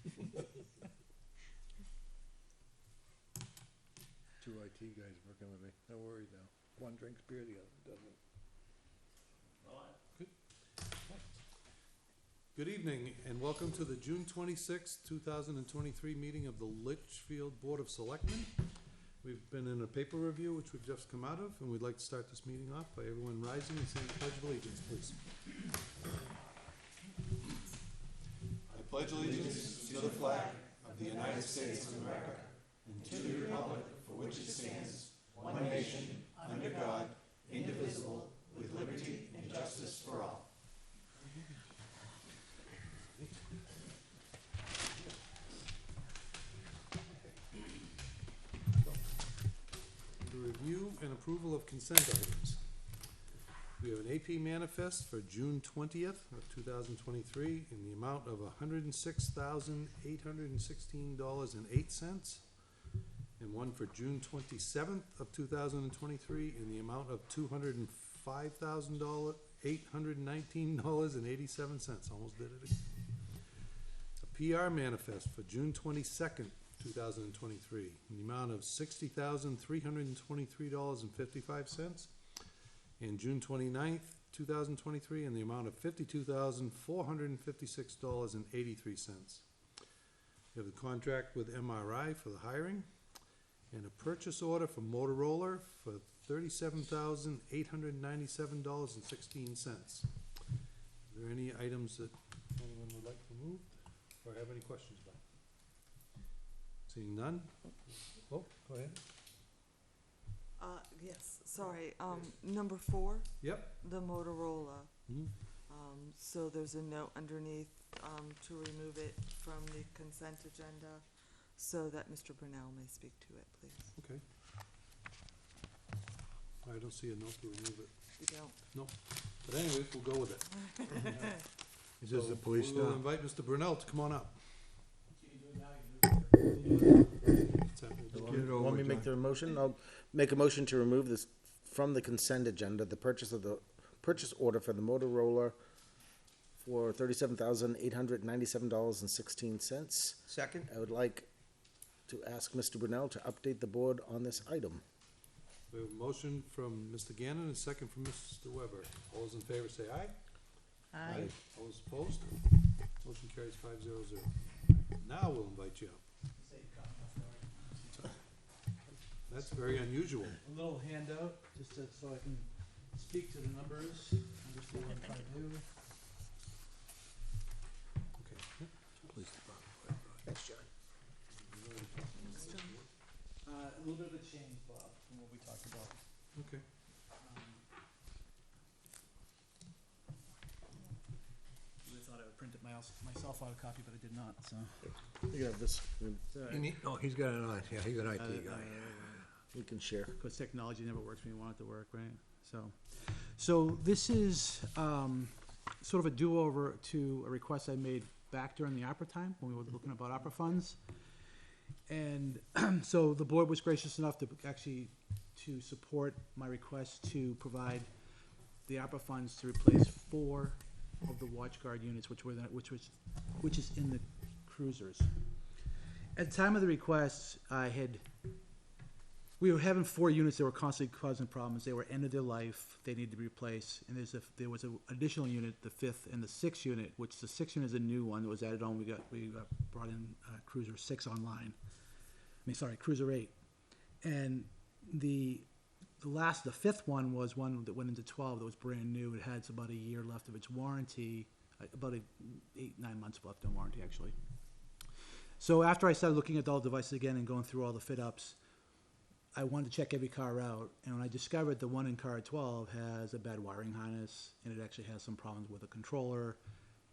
Two IT guys working with me. No worries now. One drinks beer, the other doesn't. Good. Good evening, and welcome to the June 26th, 2023 meeting of the Litchfield Board of Selectmen. We've been in a paper review, which we've just come out of, and we'd like to start this meeting off by everyone rising and saying Pledge of Allegiance, please. I pledge allegiance to the flag of the United States of America and to the republic for which it stands, one nation, under God, indivisible, with liberty and justice for all. The review and approval of consent items. We have an AP manifest for June 20th of 2023 in the amount of $106,816.08, and one for June 27th of 2023 in the amount of $205,819.87. Almost did it again. A PR manifest for June 22nd, 2023 in the amount of $60,323.55, and June 29th, 2023 in the amount of $52,456.83. We have the contract with MRI for the hiring, and a purchase order for Motorola for $37,897.16. Are there any items that anyone would like removed or have any questions about? Seeing none? Oh, go ahead. Yes, sorry, number 4, Yep. the Motorola. Mhm. So there's a note underneath, to remove it from the consent agenda so that Mr. Brunel may speak to it, please. Okay. I don't see a note to remove it. You don't? No. But anyways, we'll go with it. Is this a police We'll stop? invite Mr. Brunel to come on up. Get it over Want me to with, make the motion? I'll make a motion to remove this from the consent agenda, the purchase order for the Motorola for $37,897.16. Second? I would like to ask Mr. Brunel to update the board on this item. We have a motion from Mr. Gannon and a second from Mr. Weber. All those in favor say aye. Aye. All those opposed? Motion carries 5-0-0. Now we'll invite you up. That's very unusual. A little handout, just so I can speak to the numbers, understand what I'm trying to do. Okay. Police department. Thanks, John. Thanks, John. A little bit of a change, Bob, from what we talked about. Okay. I thought I would print it myself out a copy, but I did not, so. You can have this, Oh, he's got it on. Yeah, he's an IT guy. we can share. Because technology never works when you want it to work, right? So this is sort of a do-over to a request I made back during the opera time, when we were looking about opera funds. And so the board was gracious enough to actually to support my request to provide the opera funds to replace 4 of the watch guard units, which is in the cruisers. At the time of the request, we were having 4 units that were constantly causing problems. They were end of their life. They needed to be replaced. And there was an additional unit, the 5th and the 6th unit, which the 6th unit is a new one that was added on. We got brought in Cruiser 6 online. Cruiser 8. And the 5th one was one that went into 12 that was brand new. It had about a year left of its warranty, about 8-9 months left in warranty, actually. So after I started looking at all the devices again and going through all the fit-ups, I wanted to check every car out, and when I discovered the one in car 12 has a bad wiring harness, and it actually has some problems with a controller,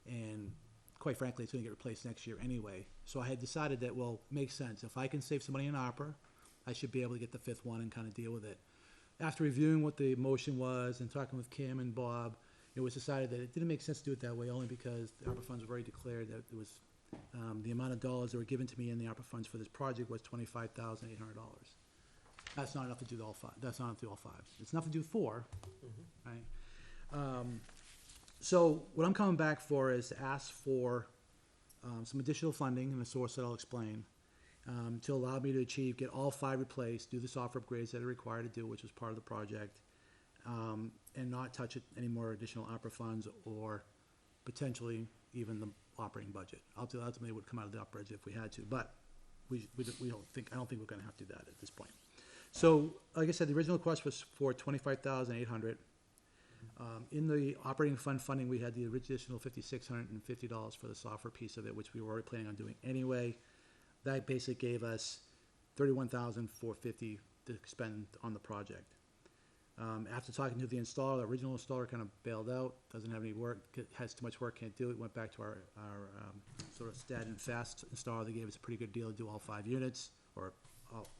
and quite frankly, it's going to get replaced next year anyway. So I had decided that, well, it makes sense. If I can save somebody in opera, I should be able to get the 5th one and kind of deal with it. After reviewing what the motion was and talking with Kim and Bob, it was decided that it didn't make sense to do it that way, only because the ARPA funds were already declared that it was the amount of dollars that were given to me in the ARPA funds for this project was $25,800. That's not enough to do all 5. That's not enough to do all 5. It's enough to do 4, right? So what I'm coming back for is to ask for some additional funding and a source that I'll explain, to allow me to get all 5 replaced, do the software upgrades that are required to do, which was part of the project, and not touch it any more additional opera funds or potentially even the operating budget. Ultimately, it would come out of the operating budget if we had to, but I don't think we're gonna have to do that at this point. So, like I said, the original request was for $25,800. In the operating fund funding, we had the additional $5,650 for the software piece of it, which we were already planning on doing anyway. That basically gave us $31,450 to spend on the project. After talking to the installer, the original installer kind of bailed out, doesn't have any work, has too much work, can't do it, went back to our sort of stead and fast installer. They gave us a pretty good deal to do all 5 units, or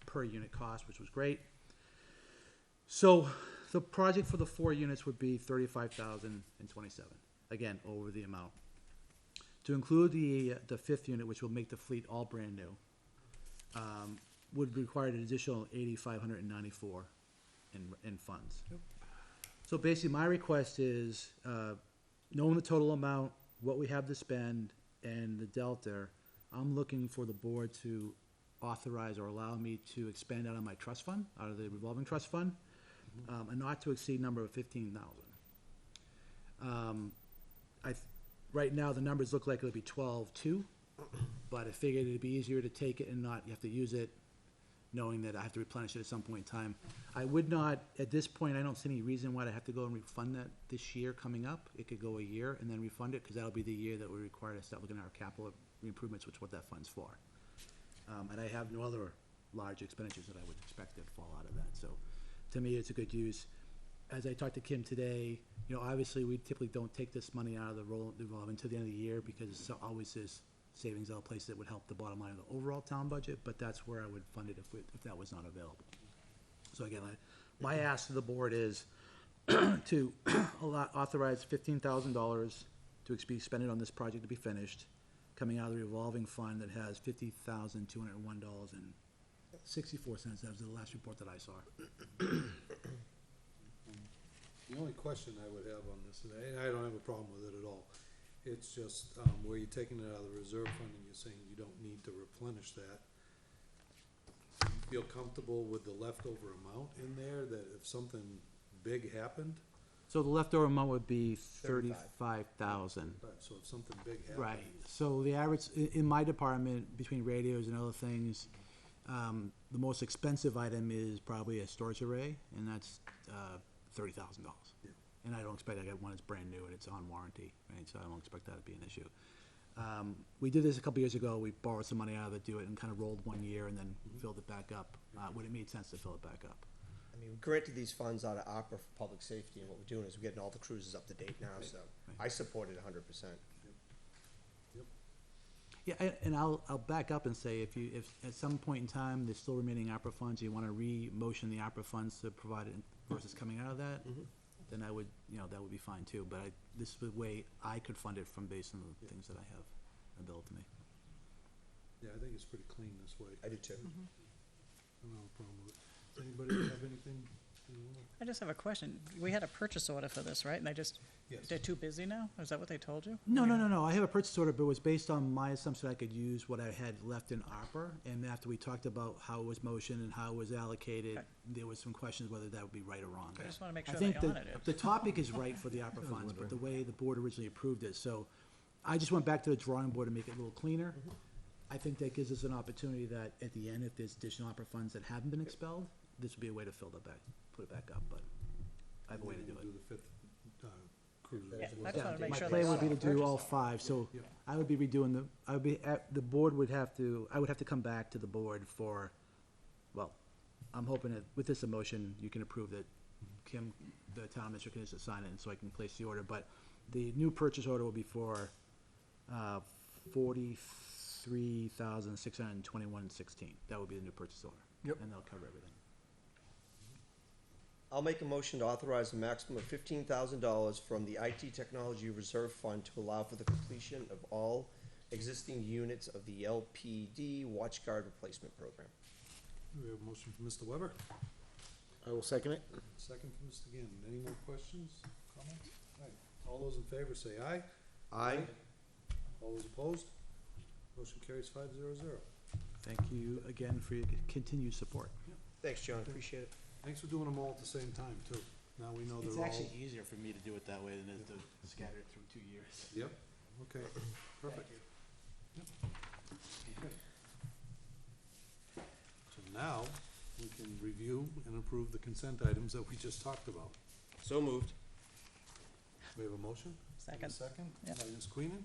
per unit cost, which was great. So the project for the 4 units would be $35,027, again, over the amount. To include the 5th unit, which will make the fleet all brand new, would require an additional $8,594 in funds. Yep. So basically, my request is, knowing the total amount, what we have to spend, and the delta, I'm looking for the board to authorize or allow me to expand out of my trust fund, out of the revolving trust fund, a not to exceed number of 15,000. Right now, the numbers look like it'll be 12,200, but I figured it'd be easier to take it and not, you have to use it, knowing that I have to replenish it at some point in time. I would not, at this point, I don't see any reason why I have to go and refund that this year coming up. It could go a year and then refund it, because that'll be the year that we're required to start looking at our capital improvements, which is what that fund's for. And I have no other large expenditures that I would expect to fall out of that. So, to me, it's a good use. As I talked to Kim today, obviously, we typically don't take this money out of the revolving to the end of the year, because it's always is savings other places that would help the bottom line of the overall town budget, but that's where I would fund it if that was not available. So again, my ask to the board is to authorize $15,000 to be spent on this project to be finished, coming out of the revolving fund that has $50,201.64. That was the last report that I saw. The only question I would have on this, and I don't have a problem with it at all, it's just, where you're taking it out of the reserve fund and you're saying you don't need to replenish that. Do you feel comfortable with the leftover amount in there, that if something big happened? So the leftover amount would be $35,000. Right, so if something big happened. Right, so the average, in my department, between radios and other things, the most expensive item is probably a storage array, and that's $30,000. Yeah. And I don't expect, I got one that's brand new and it's on warranty, right, so I don't expect that to be an issue. We did this a couple years ago, we borrowed some money out of it, do it, and kind of rolled 1 year and then filled it back up, when it made sense to fill it back up. I mean, granted these funds out of opera for public safety, and what we're doing is we're getting all the cruises up to date now, so I support it 100%. Yeah, and I'll back up and say, if at some point in time there's still remaining opera funds, you wanna re-motion the opera funds to provide it versus coming out of that, then I would, that would be fine too, but this is the way I could fund it from based on the things that I have available to me. Yeah, I think it's pretty clean this way. I do too. I don't have a problem with it. Does anybody have anything? I just have a question. We had a purchase order for this, right? And Yes. they're too busy now? Is that what they told you? No, I have a purchase order, but it was based on my assumption I could use what I had left in ARPA, and after we talked about how it was motioned and how it was allocated, Okay. there was some questions whether that would be right or wrong. I just wanna make I sure they think honored it. the topic is right for the ARPA funds, but the way the board originally approved it, so I just went back to the drawing board to make it a little cleaner. I think that gives us an opportunity that at the end, if there's additional ARPA funds that haven't been expelled, this would be a way to fill that back, put it back up, but I have a way to do it. Do the 5th cruiser. Yeah, as well. I just wanna make My sure plan they would be to honor do all purchase 5, so Yeah. I would be redoing the board would have to, I would have to come back to the board for, well, I'm hoping that with this emotion, you can approve that Kim, the town administrator, can just sign it, and so I can place the order, but the new purchase order will be for, $43,621.16. That would be the new purchase order. Yep. And that'll cover everything. I'll make a motion to authorize a maximum of $15,000 from the IT Technology Reserve Fund to allow for the completion of all existing units of the LPD WatchGuard Replacement Program. We have a motion from Mr. Weber, I will second it. second from Mr. Gannon. Any more questions, comments? All right, all those in favor say aye. Aye. All those opposed? Motion carries 500. Thank you again for your continued support. Thanks, John, appreciate it. Thanks for doing them all at the same time, too. Now we know It's they're all. actually easier for me to do it that way than it is to scatter it through 2 years. Yep, okay, perfect. Yep. Okay. So now, we can review and approve the consent items that we just talked about. So moved. We have a motion? Second. A second, Yep. by Ms. Queenan.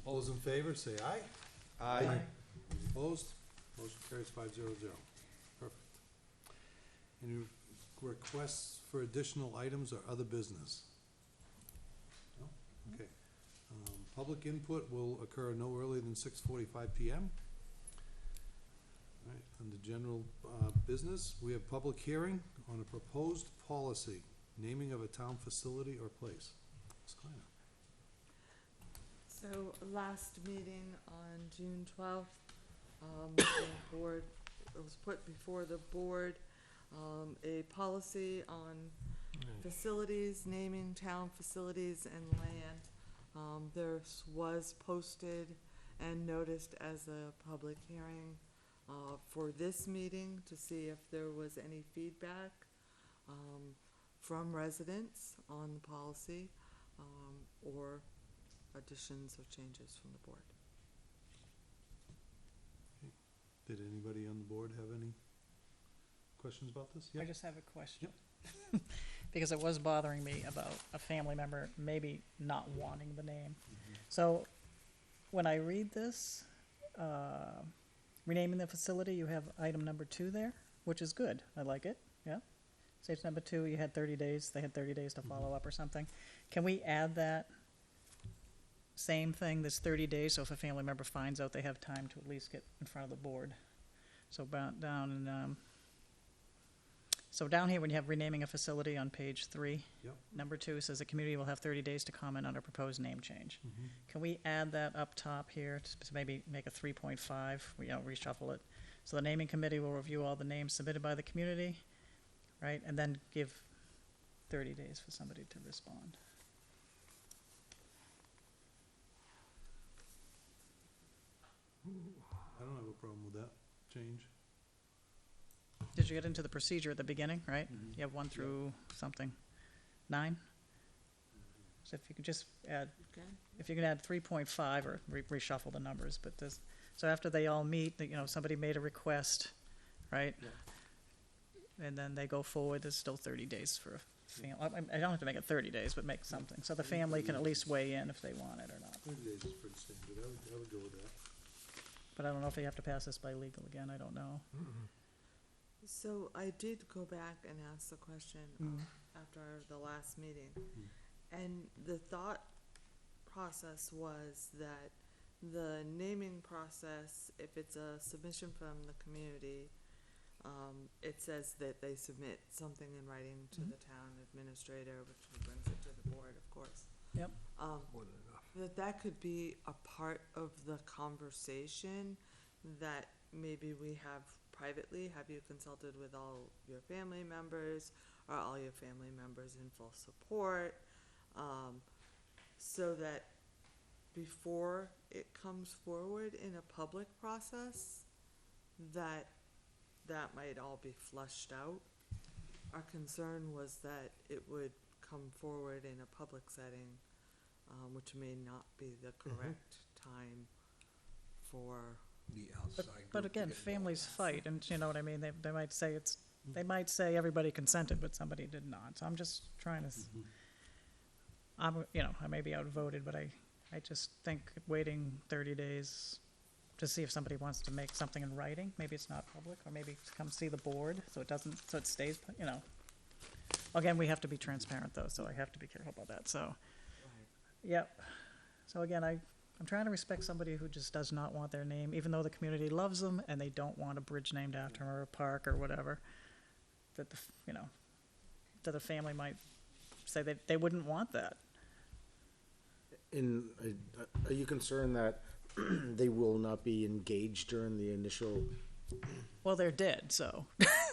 All those in favor, say aye. Aye. Any opposed? Motion carries 500. Perfect. Any requests for additional items or other business? No? Okay. Public input will occur no earlier than 6:45 PM. All right, under general, business, we have public hearing on a proposed policy, naming of a town facility or place. Ms. Kleiner. So, last meeting on June 12th, the board, it was put before the board, a policy on facilities, naming town facilities and land. This was posted and noticed as a public hearing, for this meeting to see if there was any feedback, from residents on the policy, or additions or changes from the board. Did anybody on the board have any questions about this? I Yeah. just have a question. Because it was bothering me about a family member maybe not wanting the name. So, when I read this, renaming the facility, you have item number 2 there, which is good. I like it, yeah. Stage number 2, you had 30 days, they had 30 days to follow up or something. Can we add that same thing, this 30 days, so if a family member finds out, they have time to at least get in front of the board? So so down here, when you have renaming a facility on page 3, Yep. number 2 says the community will have 30 days to comment on a proposed name change. Mhm. Can we add that up top here to maybe make a 3.5, reshuffle it? So the naming committee will review all the names submitted by the community, right, and then give 30 days for somebody to respond. I don't have a problem with that change. Did you get into the procedure at the beginning, right? You have 1 through something, 9? So if you could just add, Okay. if you could add 3.5 or reshuffle the numbers, but this, so after they all meet, somebody made a request, right? And then they go forward, there's still 30 days for a family. I don't have to make it 30 days, but make something, so the family can at least weigh in if they want it or not. 30 days is pretty standard, I would go with that. But I don't know if you have to pass this by legal again, I don't know. So I did go back and ask the question after the last meeting. And the thought process was that the naming process, if it's a submission from the community, it says that they submit something in writing to the town administrator, which brings it to the board, of course. Yep. That could be a part of the conversation that maybe we have privately. Have you consulted with all your family members? Are all your family members in full support? So that before it comes forward in a public process, that might all be flushed out. Our concern was that it would come forward in a public setting, which may not be the correct time for. But again, families fight, and you know what I mean, they might say they might say everybody consented, but somebody did not, so I'm just trying to, I may be outvoted, but I just think waiting 30 days to see if somebody wants to make something in writing, maybe it's not public, or maybe come see the board, so it stays, Again, we have to be transparent though, so I have to be careful about that, so. Yep, so again, I'm trying to respect somebody who just does not want their name, even though the community loves them and they don't want a bridge named after them or a park or whatever. That that the family might say that they wouldn't want that. Are you concerned that they will not be engaged during the initial? Well, they're dead, so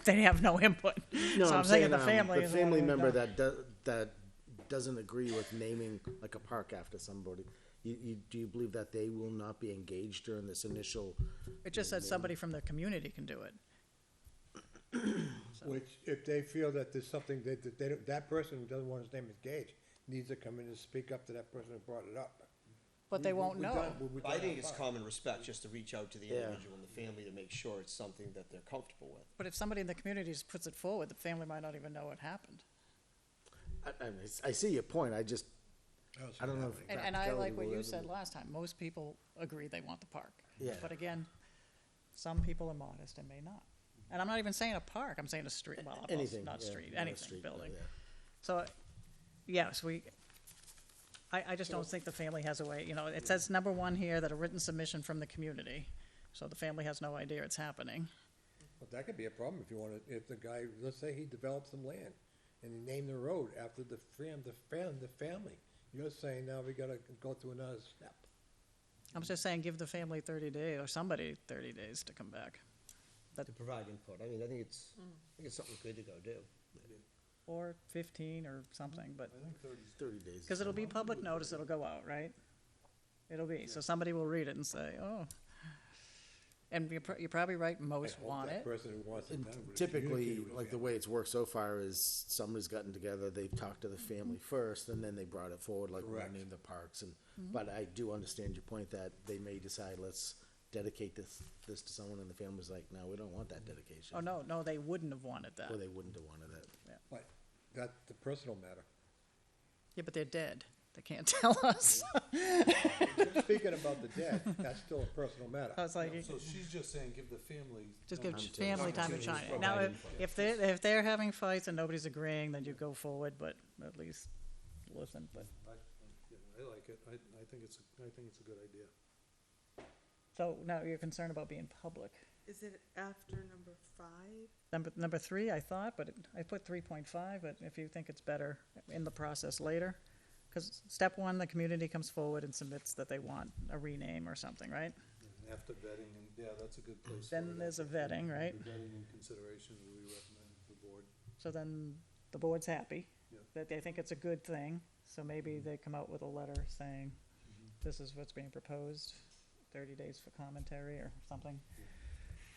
they have no input. No, So I'm I'm saying thinking the family the is the one family who member don't. that doesn't agree with naming like a park after somebody. do you believe that they will not be engaged during this initial? It just said somebody from the community can do it. Which, if they feel that there's something that they, that person who doesn't want his name engaged needs to come in and speak up to that person who brought it up. But they won't We've know. done- we've I done think our it's part. common respect just to reach out to the Yeah. individual and the family to make sure it's something that they're comfortable with. But if somebody in the community just puts it forward, the family might not even know what happened. I see your point, I just, I don't know if And I like what practicality you will said ever- last time, most people agree they want the park. Yeah. But again, some people are modest and may not. And I'm not even saying a park, I'm saying a street, well, Anything, not yeah, street, not a anything, street, building. yeah. So, yes, I just don't think the family has a way, you know, it says number one here, that a written submission from the community. So the family has no idea it's happening. But that could be a problem if you wanna, if the guy, let's say he developed some land and he named the road after the family. You're saying now we gotta go through another step. I'm just saying, give the family 30 days, or somebody 30 days to come back. To provide input. I mean, I think it's something good to go do. Or 15 or something, but, 30 days. because it'll be public notice, it'll go out, right? It'll be, so somebody will read it and say, oh. And you're probably right, most I hope want that it. person who wants it And done would typically, communicate with like the family. way it's worked so far is somebody's gotten together, they've talked to the family first, and then they brought it forward, like when Correct. I named the parks, and, but I do understand your point that they may decide, let's dedicate this to someone, and the family's like, no, we don't want that dedication. Oh, no, they wouldn't have wanted that. Or they wouldn't have wanted it. But that's the personal matter. Yeah, but they're dead. They can't tell us. Speaking about the dead, that's still a personal matter. I was like, So she's just saying give the family. just give time to- family time to opportunity shine. to Now, provide if they're having fights and nobody's agreeing, then you go forward, but at least listen, but. I like it, I think it's a good idea. So now you're concerned about being public. Is it after number 5? Number 3, I thought, but I put 3.5, but if you think it's better in the process later. Because step 1, the community comes forward and submits that they want a rename or something, right? And after vetting, and, yeah, that's a good place. Then for it. there's a vetting, right? The vetting and consideration, we recommend the board. So then the board's happy, Yeah. that they think it's a good thing, so maybe they come out with a letter saying, this is what's being proposed, 30 days for commentary or something.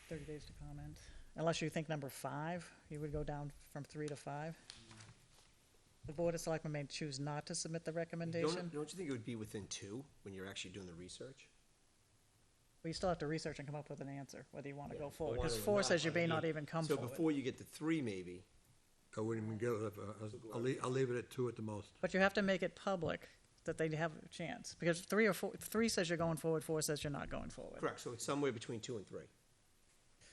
30 days to comment, unless you think number 5, you would go down from 3 to 5. The Board of Selectmen may choose not to submit the recommendation. Don't you think it would be within 2 when you're actually doing the research? Well, you still have to research and come up with an answer, whether you want to Yeah, go but forward, one because or 4 not, says you I may mean, not even come So forward. before you get to 3, maybe, I wouldn't even give it, I'll leave it at 2 at the most. But you have to make it public, that they have a chance, because 3 says you're going forward, 4 says you're not going forward. correct, so it's somewhere between 2 and 3.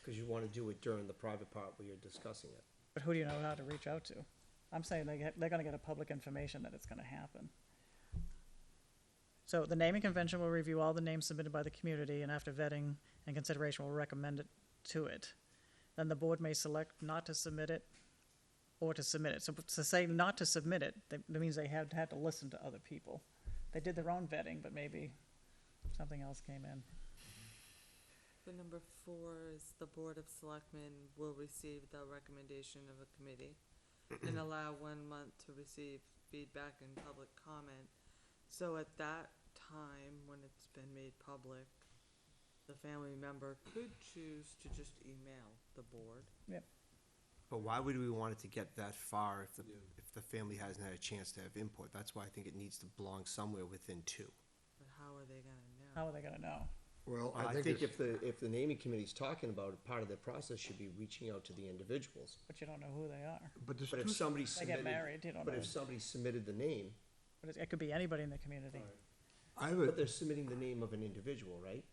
Because you want to do it during the private part where you're discussing it. But who do you know how to reach out to? I'm saying they're gonna get a public information that it's gonna happen. So the naming convention will review all the names submitted by the community, and after vetting and consideration will recommend it to it. Then the board may select not to submit it or to submit it. So to say not to submit it, that means they had to listen to other people. They did their own vetting, but maybe something else came in. The number 4 is the Board of Selectmen will receive the recommendation of a committee and allow 1 month to receive feedback and public comment. So at that time, when it's been made public, the family member could choose to just email the board. But why would we want it to get that far if Yeah. if the family hasn't had a chance to have input? That's why I think it needs to belong somewhere within 2. But how are they gonna know? How are they gonna know? Well, I think if the naming committee's talking about it, part of their process should be reaching out to the individuals. But you don't know who they are. But there's But if two, somebody They submitted, get married, you don't but know. if somebody submitted the name, But it could be anybody in the community. I but would, they're submitting the name of an individual, right?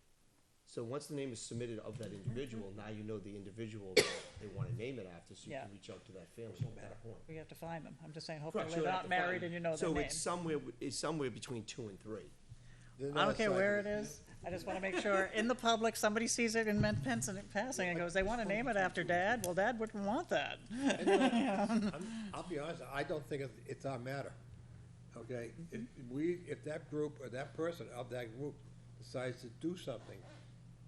So once the name is submitted of that individual, now you know the individual that they want to name it after, so you Yeah. can reach out to that family at that point. We have to find them. I'm just saying, hopefully Correct, they're so not married and you know their So name. it's somewhere between 2 and 3. I don't care where it is. I just wanna make sure, in the public, somebody sees it in passing and goes, they wanna name it after Dad? Well, Dad wouldn't want that. I'll be honest, I don't think it's our matter. Okay, if that group or that person of that group decides to do something,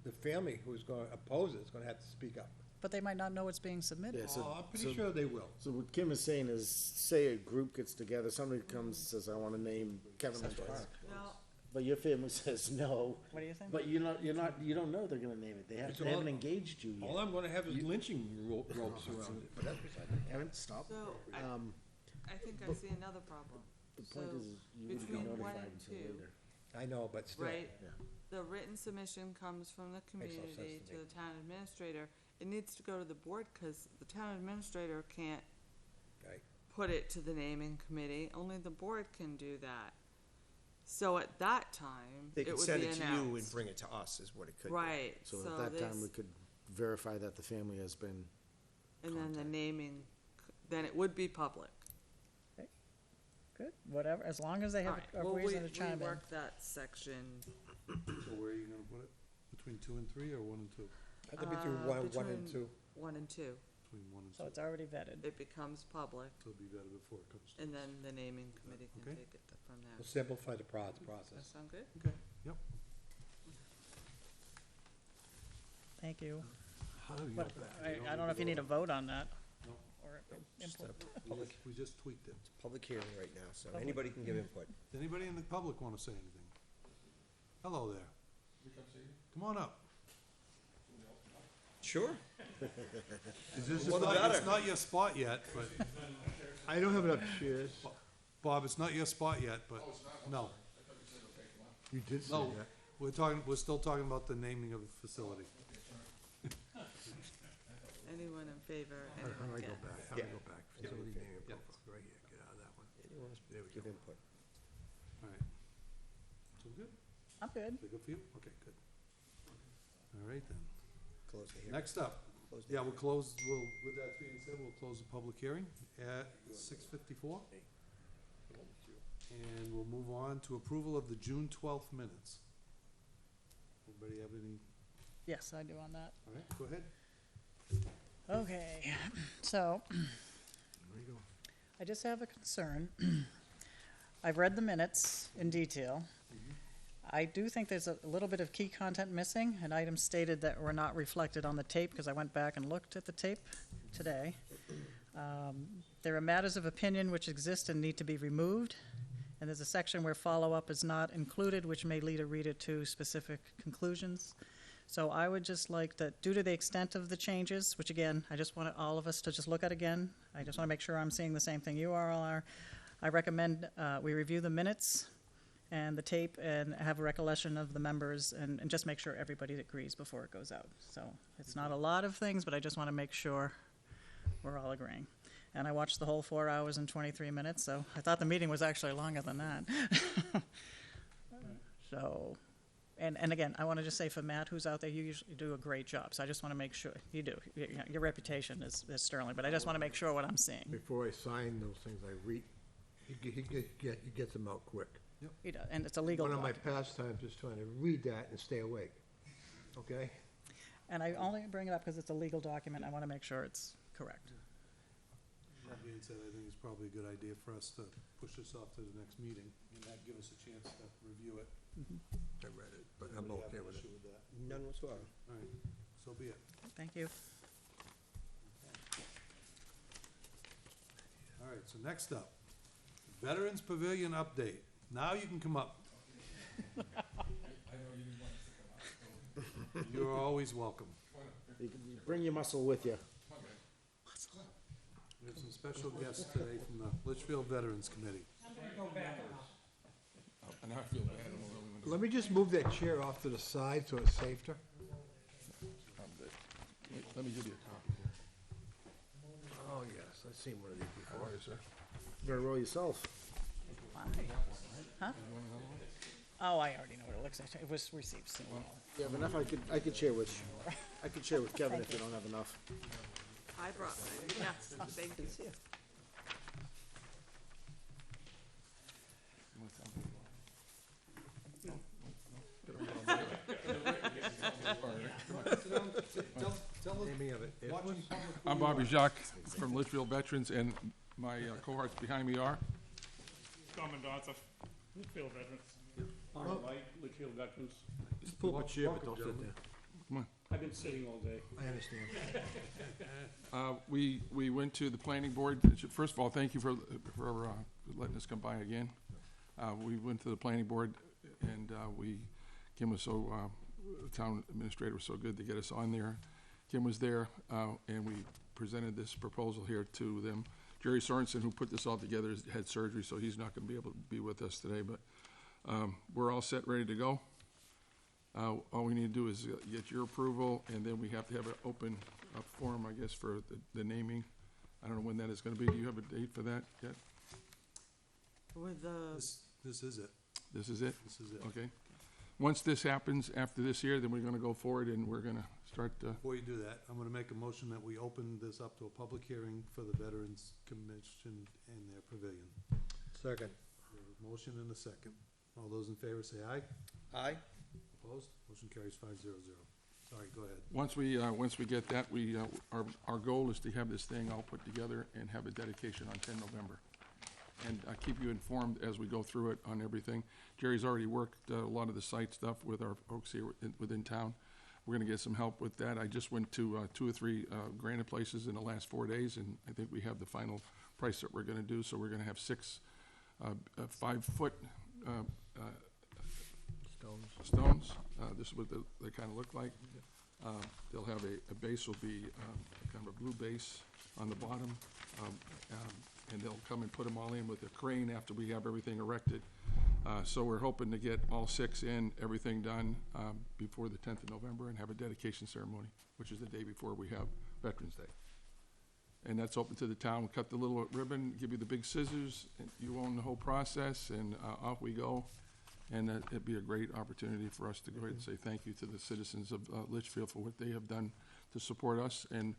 the family who's gonna oppose it is gonna have to speak up. But they might not know it's being submitted. Yeah, so- Oh, I'm pretty sure they will. So what Kim is saying is, say a group gets together, somebody comes, says, I wanna name Kevin McCoy. Now, But your family says no, What do you think? but you don't know they're gonna name it. They It's haven't all- engaged you All yet. I'm gonna have is lynching ropes around it, but that's beside the point. Aaron, stop. So, I think I see another problem. The point So, is, you wouldn't be between one notified and until two, later. I know, but still. right? Yeah. The written submission comes from the Makes no sense community to to me. the town administrator. It needs to go to the board, cause the town administrator can't Right. put it to the naming committee, only the board can do that. So at that time, They it could would send be it to you and announced. bring it to us, is what it could be. Right, So so at that time, we this, could verify that the family has been, and then the contact. naming, then it would be public. Good, whatever, as long as they have Alright, a well, reason to chime in. work that section. So where are you gonna put it? Between 2 and 3 or 1 and 2? I think between one and between two. 1 and 2. Between 1 and 2. So it's already vetted. It becomes public, So it'll be better before it comes to. and then the naming committee can Okay. take it from there. We'll simplify the Does that process. sound good? Okay, yep. Thank you. How do you But get that? I don't know if you need a vote on that. No. Or Just input. We just tweaked it. It's a public hearing right now, so Public. anybody can give input. Does anybody in the public wanna say anything? Hello there. Come on up. Sure. It's Well, the not, it's better. not your spot yet, but, I don't have enough chairs. Bob, it's not your spot yet, but, no. You did say No, that. we're still talking about the naming of the facility. Anyone in favor, How do anyone I go against? back? How do I Yeah. go back? Yeah. Facility naming Yeah. profile, right here, get out of that one. Anyone else There we give go. input? Alright. So good? I'm good. Is that good for you? Okay, good. Alright then. Close the hearing. Next up, Close the yeah, hearing. with that being said, we'll close the public hearing at 6:54. And we'll move on to approval of the June 12th minutes. Anybody have any, Yes, I do on that. alright, go ahead. Okay, so There you go. I just have a concern. I've read the minutes in detail. I do think there's a little bit of key content missing, and items stated that were not reflected on the tape, because I went back and looked at the tape today. There are matters of opinion which exist and need to be removed, and there's a section where follow-up is not included, which may lead a reader to specific conclusions. So I would just like that, due to the extent of the changes, which again, I just want all of us to just look at again, I just want to make sure I'm seeing the same thing you all are. I recommend we review the minutes and the tape and have a recollection of the members and just make sure everybody agrees before it goes out. So it's not a lot of things, but I just want to make sure we're all agreeing. And I watched the whole 4 hours and 23 minutes, so I thought the meeting was actually longer than that. So, and again, I want to just say for Matt, who's out there, you usually do a great job. So I just want to make sure, you do. Your reputation is sterling, but I just want to make sure what I'm seeing. Before I sign those things, I read, he gets them out quick. He does, and it's a legal One of my document. pastimes is trying to read that and stay awake, okay? And I only bring it up because it's a legal document. I want to make sure it's correct. That being said, I think it's probably a good idea for us to push this off to the next meeting, and that give us a chance to review it. I read it, but I'm Anybody have okay an with it. issue with that? None whatsoever. Alright, so be it. Thank you. Alright, so next up, Veterans Pavilion update. Now you can come up. You're always welcome. you can bring your muscle with you. We have some special guests today from the Litchfield Veterans Committee. Let me just move that chair off to the side so it's safer. Let me give you a copy here. Oh, yes, I've seen one of these How before. are you, sir? You better roll yourself. Huh? Oh, I already know what it looks like. It was received soon. You have enough? I could share with Kevin if you don't have enough. I brought mine, yes, thank you. Naming of it. Watching public. I'm Bobby Jacques from Litchfield Veterans, and my cohorts behind me are, Commandants of Litchfield Veterans. Arnold White, Litchfield Veterans. Just pull up a chair, but don't sit there. I've been sitting all day. I understand. we went to the planning board. First of all, thank you for letting us come by again. We went to the planning board and Kim was so, the town administrator was so good to get us on there. Kim was there, and we presented this proposal here to them. Jerry Sorensen, who put this all together, had surgery, so he's not gonna be able to be with us today, but we're all set, ready to go. All we need to do is get your approval, and then we have to have an open forum, I guess, for the naming. I don't know when that is gonna be. Do you have a date for that yet? With the, This is it. This is it? This is it. Okay. Once this happens, after this year, then we're gonna go forward and we're gonna start, Before you do that, I'm gonna make a motion that we open this up to a public hearing for the Veterans Commission and their pavilion. Second. There's a motion and a second. All those in favor say aye. Aye. Opposed? Motion carries 5-0. Sorry, go ahead. once we get that, our goal is to have this thing all put together and have a dedication on 10 November. And I keep you informed as we go through it on everything. Jerry's already worked a lot of the site stuff with our folks here within town. We're gonna get some help with that. I just went to 2 or 3 granite places in the last 4 days, and I think we have the final price that we're gonna do. So we're gonna have 6 5-foot stones. This is what they kind of look like. They'll have a base will be kind of a blue base on the bottom. And they'll come and put them all in with a crane after we have everything erected. So we're hoping to get all 6 in, everything done before the 10th of November and have a dedication ceremony, which is the day before we have Veterans Day. And that's open to the town. We'll cut the little ribbon, give you the big scissors, and you own the whole process, and off we go. And it'd be a great opportunity for us to go ahead and say thank you to the citizens of Litchfield for what they have done to support us. And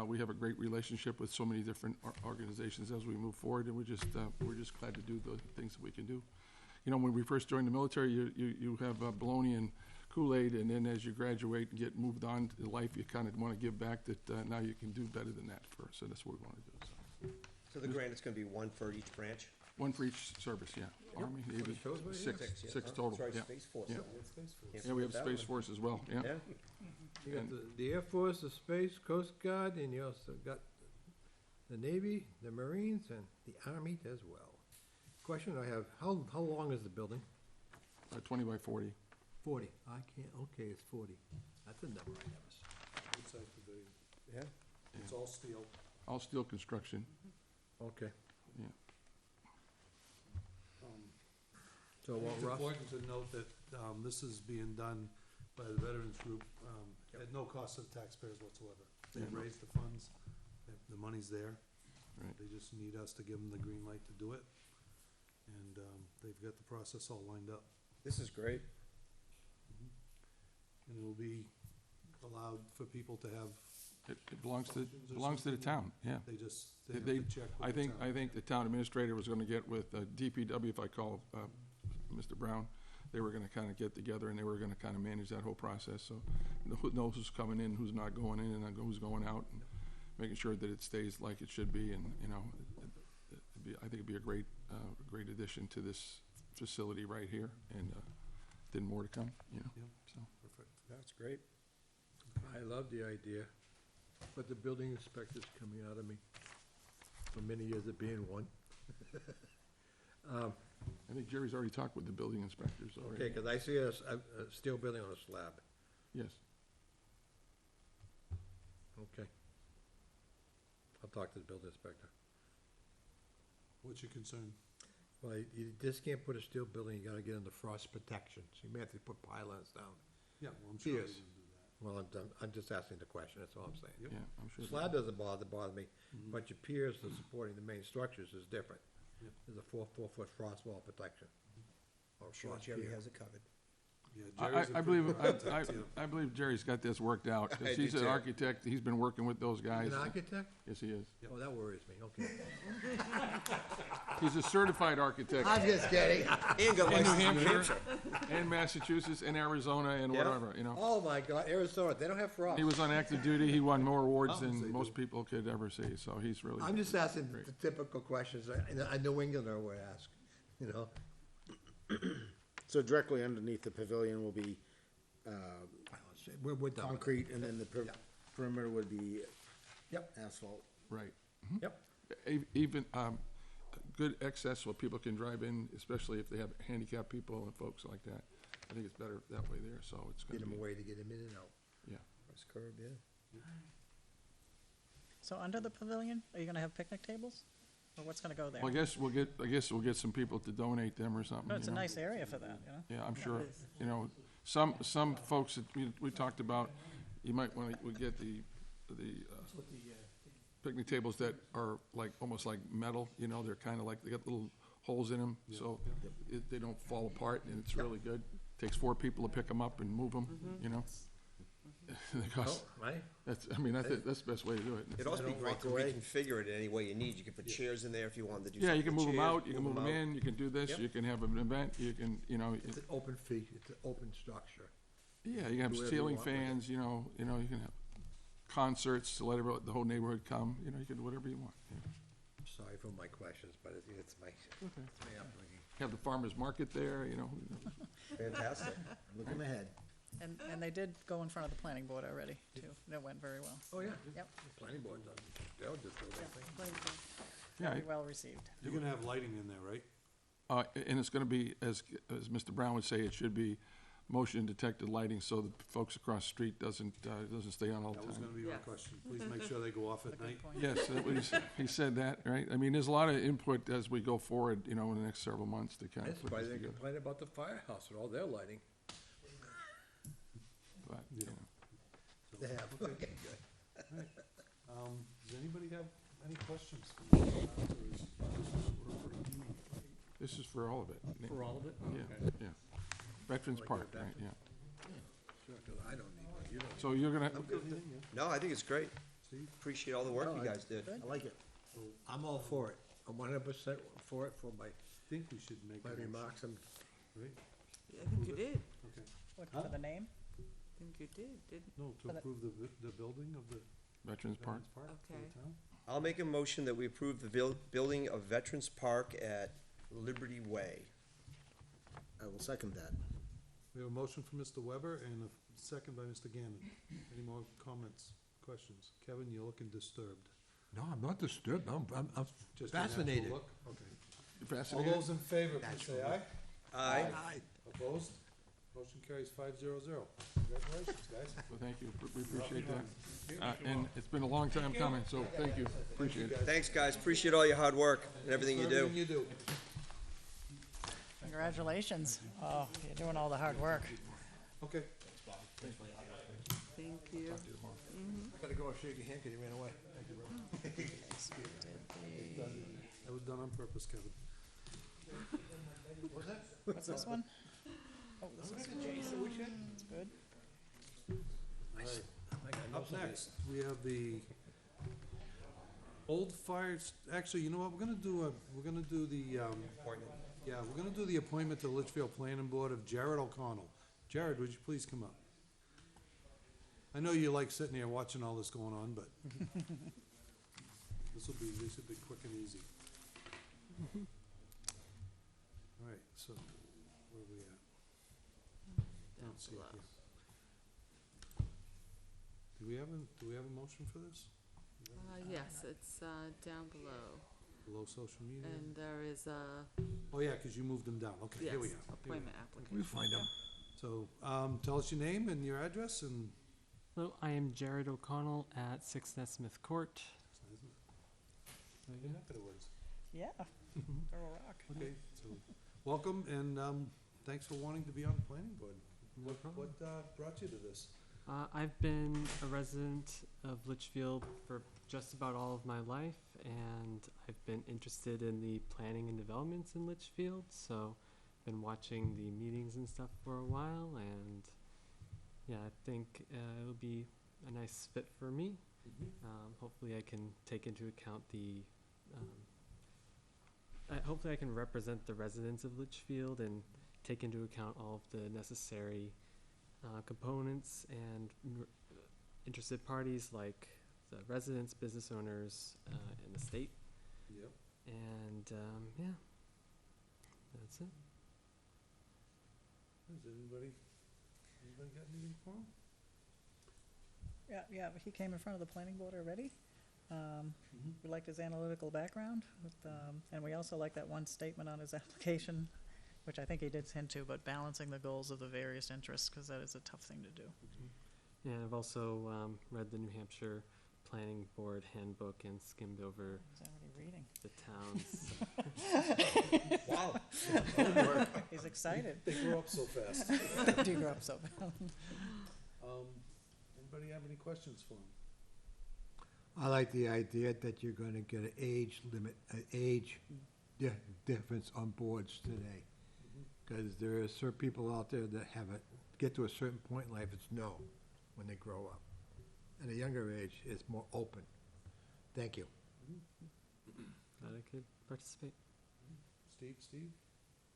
we have a great relationship with so many different organizations as we move forward, and we're just glad to do the things that we can do. You know, when we first joined the military, you have bologna and Kool-Aid, and then as you graduate and get moved on to life, you kind of want to give back that now you can do better than that for us. So that's what we want to do. So the grant is gonna be 1 for each branch? 1 for each service, yeah. Army, Navy, shows what it is. 6 yeah. total, Sorry, yeah. Space Force. Yeah. Can't Yeah, we have forget that Space one. Force as well, yeah. Yeah? You got the Air Force, the Space, Coast Guard, and you also got the Navy, the Marines, and the Army as well. Question I have, how long is the building? 20 by 40. 40. I can't, okay, it's 40. That's a number I never saw. Good size pavilion. Yeah? It's all steel. All steel construction, Okay. yeah. So what, It's Russ? important to note that this is being done by the Veterans Group at no cost to the taxpayers whatsoever. They've Yeah. raised the funds, the money's there. Right. They just need us to give them the green light to do it. And they've got the process all lined up. This is great. And it will be allowed for people to have, It belongs to the town, yeah. they just, they have They- to check with I the think, town. I think the town administrator was gonna get with DPW, if I call Mr. Brown, they were gonna kinda get together and they were gonna kinda manage that whole process, so who knows who's coming in, who's not going in, and who's going out, and making sure that it stays like it should be, and, you know, I think it'd be a great addition to this facility right here, and then more to come, you know, Yep. so. Perfect. That's great. I love the idea, but the building inspector's coming out of me for many years of being one. I think Jerry's already talked with the building inspectors already. Okay, because I see a steel building on a slab. Yes, Okay. I'll talk to the building inspector. What's your concern? Well, you just can't put a steel building, you gotta get into frost protection, so you may have to put pylons down. Yeah, well, I'm sure they Piers. will do that. Well, I'm just asking the question, that's all I'm saying. yeah, I'm sure. Slab doesn't bother me, but your piers that supporting the main structures is different. Yep. There's a 4-foot frost wall protection. Or I'm sure frost Jerry pier. has it covered. Yeah, Jerry's a I pretty believe, good architect, too. I believe Jerry's got this worked out, I because do he's an too. architect, he's been working with those guys. An architect? Yes, he is. Oh, that worries me, okay. He's a certified architect I'm just kidding. And got in New licensed in New Hampshire, Hampshire. and Massachusetts, and Arizona, and Yeah. whatever, you know. Oh, my God, Arizona, they don't have frost. He was on active duty, he won more awards Mountains they than do. most people could ever see, so he's really. I'm just asking Great. the typical questions a New Englander would ask, you know? So directly underneath the pavilion will be We're done with it. concrete, and then the Yeah. perimeter would be Yep, asphalt. Right. yep. Even, good access where people can drive in, especially if they have handicapped people and folks like that. I think it's better that way there, so it's Get gonna them be, away to get them in and out. yeah. First curb, yeah. So under the pavilion, are you gonna have picnic tables? Or what's gonna go there? Well, I guess we'll get some people to donate them or something. No, it's a you know? nice area for that, you know? Yeah, I'm sure, you know, some folks that we talked about, you might wanna, we get the picnic tables that are like, almost like metal, you know, they're kinda like, they got little holes in them, so they don't fall apart, and it's really good. Takes 4 people to pick them up and move them, you know? They cost, Right? that's the best way to do it. It'd also be don't great walk to away. reconfigure it in any way you need. You could put chairs in there if you wanted to do Yeah, something. you can with move them chairs, out, you can move them in, you can do this, Yep. you can have an event, you can, you know, It's an open fee, it's an open structure. yeah, you can Do have whatever you ceiling want with it. fans, you know, you can have concerts to let the whole neighborhood come, you know, you can do whatever you want. Yeah. Sorry for my questions, but it's my upbringing. Have the farmer's market there, you know. Fantastic. Looking ahead. And they did go in front of the planning board already, too. It went very well. Oh, yeah. Yep, Planning board does, they'll just do their thing. Yeah, very well received. You're gonna have lighting in there, right? and it's gonna be, as Mr. Brown would say, it should be motion detected lighting, so the folks across the street doesn't stay on all the That was time. gonna be my Yes. question. Please make sure they go off That's at a good night. point. Yes, that was, he said that, right? I mean, there's a lot of input as we go forward, you know, in the next several months to kind of That's put why this they together. complain about the firehouse and all their lighting. But, you know, They have. Okay, good. Does anybody have any questions? For me? Or is this for you? this is for all of it. For all of it? Yeah, yeah. Veterans Like Park, that. right, yeah. Sure, 'cause I don't need one, you don't. So you're gonna, Anything, yeah? No, I think it's great. Steve? Appreciate all the work you guys did. I like it. I'm all for it. I'm 100% for it, for my Think we should make a motion, remarks and right? I think you did. Okay. What, for the name? I think you did. No, to For the- approve the building of the Veterans Park? Veterans Park for Okay. the town? I'll make a motion that we approve the building of Veterans Park at Liberty Way. I will second that. We have a motion from Mr. Weber and a second by Mr. Gannon. Any more comments, questions? Kevin, you're looking disturbed. No, I'm not disturbed. I'm Just your natural fascinated. look? Okay. You All fascinated? those in favor, please say aye. Aye. Opposed? Motion carries 500. Congratulations, guys. Well, thank you, we appreciate that. And it's been a long time coming, so thank you, appreciate it. Thanks, guys. Appreciate all your hard work and everything you do. Everything you do. Congratulations. Oh, you're doing all the hard work. Okay. Thank you. Gotta go and shake your hand because you ran away. That was done on purpose, Kevin. What's this one? Oh, this is That's good. Up next, we have the old fire, actually, you know what, we're gonna do the, yeah, we're gonna do the appointment to the Litchfield Planning Board of Jared O'Connell. Jared, would you please come up? I know you like sitting here watching all this going on, but this will be quick and easy. All right, so, where are we at? Down Let's see below. here. Do we have a motion for this? Yes, it's, down below, Below social media? and there is a, Oh, yeah, 'cause you moved them down, okay, yes, here we are. Here we are. appointment We application. find them. So, tell us your name and your address and. Hello, I am Jared O'Connell at 6 Nesmith Court. Your neck of the woods. Yeah. Throw a rock. Okay, so, welcome and, thanks for wanting to be on the planning board. What brought you to this? I've been a resident of Litchfield for just about all of my life, and I've been interested in the planning and developments in Litchfield, so been watching the meetings and stuff for a while, and yeah, I think it'll be a nice fit for me. Hopefully I can take into account the, hopefully I can represent the residents of Litchfield and take into account all of the necessary components and interested parties like the residents, business owners, and the state. Yep. And yeah, that's it. Has anybody got anything for him? Yeah, he came in front of the planning board already. We liked his analytical background, and we also liked that one statement on his application, which I think he did hint to, but balancing the goals of the various interests, because that is a tough thing to do. Yeah, I've also read the New Hampshire Planning Board Handbook and skimmed over He's already reading. the towns. Wow. He's excited. They grow up so fast. They do grow up so fast. Anybody have any questions for him? I like the idea that you're gonna get an age limit, an age difference on boards today. Cause there are certain people out there that get to a certain point in life, it's no, when they grow up. At a younger age, it's more open. Thank you. Glad I could participate. Steve?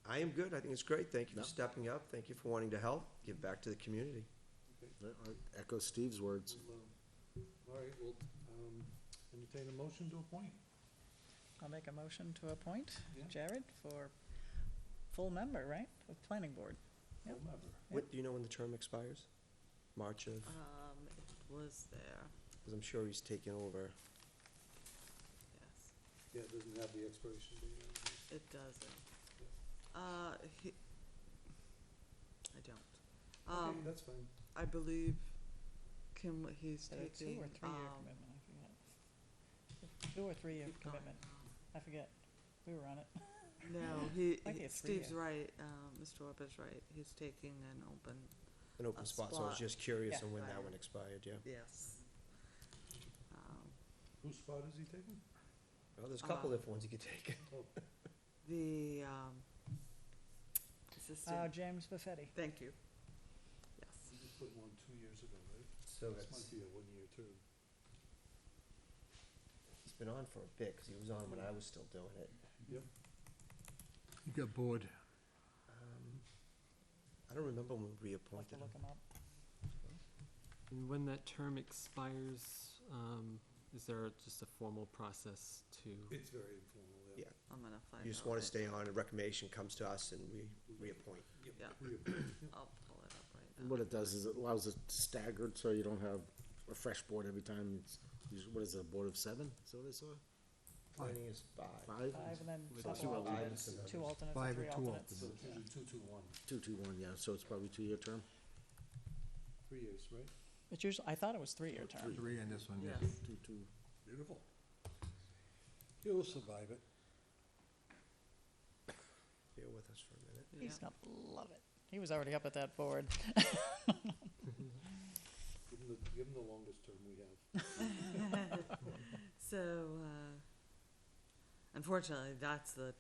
I am good. I think it's great. Thank you for stepping up. Thank you for wanting to help, give back to the community. I echo Steve's words. All right, we'll entertain a motion to appoint. I'll make a motion to appoint Yeah. Jared for full member, right, of planning board. Yep. Full member. What, do you know when the term expires? March of, It was there, because I'm sure he's taken over. yes. Yeah, it doesn't have the expiration date on it. It doesn't. I don't. Okay, that's fine. I believe he's Is it a 2 taking, or 3-year commitment? I forget. 2 or 3-year keep going. commitment. I forget. We were on it. No, Might be a Steve's 3-year. right, Mr. Webber's right, he's taking an open, An open A spot, so I was spot. just curious Yeah. on when that Right. one expired, yeah. yes. Whose spot is he taking? Well, there's a couple different ones you could take. The, assistant, James Buffetti. thank you. Yes. We just put one 2 years ago, right? So This it's, might be a 1-year term. he's been on for a bit, because he was on when I was still doing it. Yep. You got bored. I don't remember when we We'll have to reappointed him. look him up. And when that term expires, is there just a formal process to? It's very informal, yeah. Yeah. I'm gonna find out. You just want to right stay now. on, a recommendation comes to us, and we reappoint. Yeah, Reappoint. I'll pull it up right And now. what it does is it allows it staggered, so you don't have a fresh board every time. It's usually, what is it, a board of 7? Is that what I saw? Planning is 5. 5? 5 and then With couple two alternates, alternates. 2 alternates 5 and 3 and 2 alternates. So it's usually 2-2-1, 2, 2, 1, yeah, so it's probably 2-year term. 3 years, right? It's usually, I thought it was 3-year term. 3 on this one, yes. Yes. 2, 2. Beautiful. You'll survive it. Bear with us for a minute. Yeah. He's gonna love it. He was already up at that board. Give him the longest term we have. So, unfortunately, that's the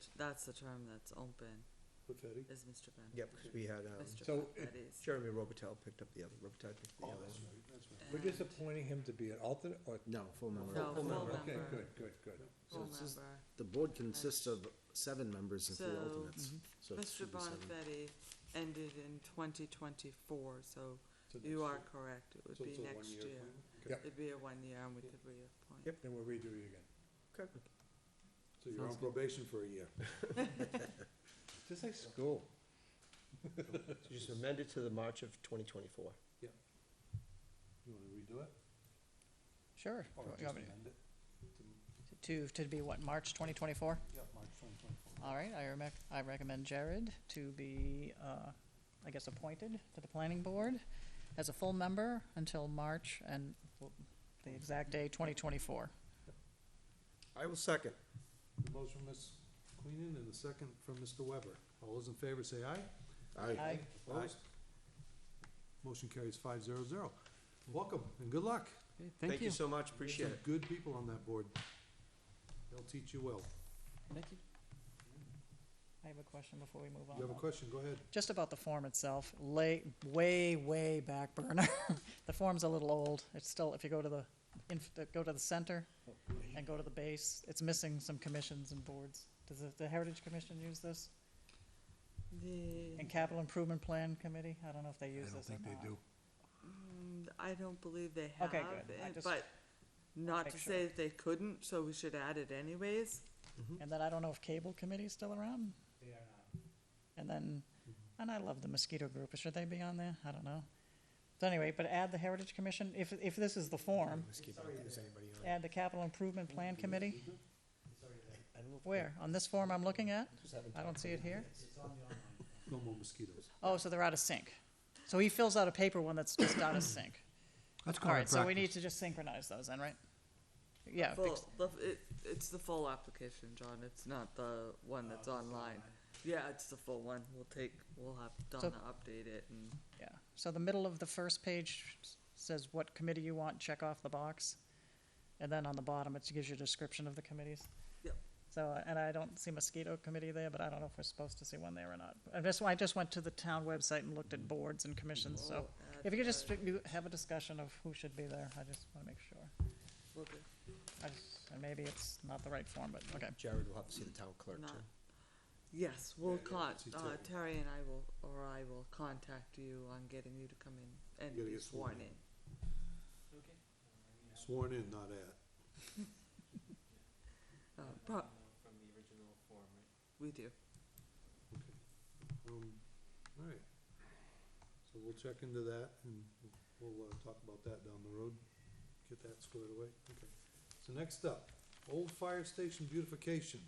term that's open, Buffetti? is Mr. Ben. Yep, because we had, Mr. So Buffetti's. Jeremy Robitel picked up the other, Robitaille picked the Oh, other that's one. right, that's right. We're just appointing him to be an alternate, or? No, full member. No, full member. Okay, good. Full So it's just- member. The board consists of 7 members and 3 So, alternates. So it Mr. should be 7. Bonifetti ended in 2024, so So you next are year. correct, it would So be it's a next 1-year year. appointment? Yep. It'd be a 1 year and we could reappoint. Yep. Then we'll redo it again. So you're on Sounds good. probation for a year. Just like school. So just amend it to the March of 2024. You wanna redo it? Sure. Or You just want me amend it? to be what, March 2024? Yeah, March 2024. All right, I recommend Jared to be, I guess, appointed to the planning board as a full member until March and the exact day, 2024. I will second. The motion from Ms. Queenan and the second from Mr. Weber. All those in favor say aye. Aye. Opposed? Motion carries 5-0-0. Welcome and good luck. Okay, thank you. so much, appreciate Some it. good people on that board. They'll teach you well. Thank you. I have a question before we move on. You have a though. question, go ahead. Just about the form itself, way back burner. The form's a little old. It's still, if you go to the center and go to the base, it's missing some commissions and boards. Does the Heritage Commission use this? And Capital Improvement Plan Committee? I don't know if they use I don't this or think they not. do. I don't believe they have. Okay, good. I just But not make to sure. say that they couldn't, so we should add it anyways. And then I don't know if Cable Committee's still around? They are not. And then, and I love the mosquito group. Should they be on there? I don't know. So anyway, but add the Heritage Commission, if this is the form, add the Capital Improvement Plan Committee. Where? On this form I'm looking at? I don't see it here. No more mosquitoes. Oh, so they're out of sync. So he fills out a paper one that's just out of sync. That's All common right, so we need practice. to just synchronize those then, right? Yeah, It's the full application, John, it's not the one that's online. Yeah, it's the full one, we'll have Donna update it and. yeah. So the middle of the first page says what committee you want, check off the box. And then on the bottom, it gives you a description of the committees. Yep. So, and I don't see mosquito committee there, but I don't know if we're supposed to see one there or not. I just went to the town website and looked at boards and commissions, so We'll if you could add just have a discussion of who should be there, I just wanna make sure. Will do. And maybe it's not the right form, but, okay. Jared will have to see the town clerk Not- too. Yes, we'll see Terry. Terry and I will contact you on getting you to come in and You gotta be get sworn sworn in. in. Sworn in, not at. Pro- From the original form, right? we do. All right. So we'll check into that and we'll talk about that down the road. Get that squared away. Okay. So next up, old fire station beautification.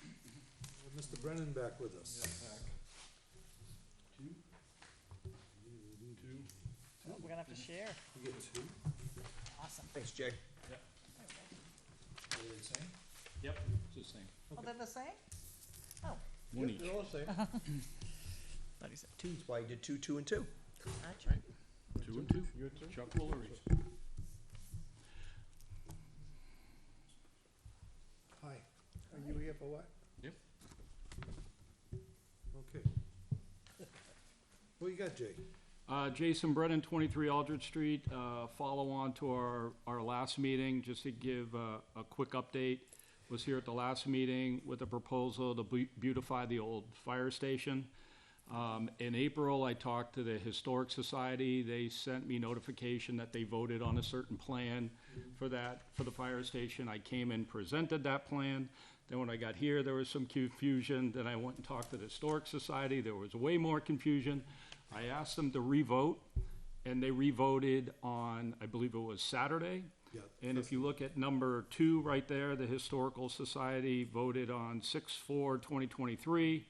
We have Mr. Brennan back with us. Oh, we're gonna have to share. You get two? Awesome. Thanks, Jay. Yep, it's the same. Oh, they're the same? One each. They're all the same. Thought he said two. That's why you did 2, 2, and 2. That's right. 2 and 2. Chuck Woolery's. Hi, are you here for what? Yep. Okay. What you got, Jay? Jason Brennan, 23 Aldrich Street. Follow on to our last meeting, just to give a quick update. Was here at the last meeting with a proposal to beautify the old fire station. In April, I talked to the Historic Society. They sent me notification that they voted on a certain plan for the fire station. I came and presented that plan. Then when I got here, there was some confusion. Then I went and talked to the Historic Society. There was way more confusion. I asked them to re-vote, and they re-voted on, I believe it was Saturday. Yeah. And if you look at number 2 right there, the Historical Society voted on 6/4/2023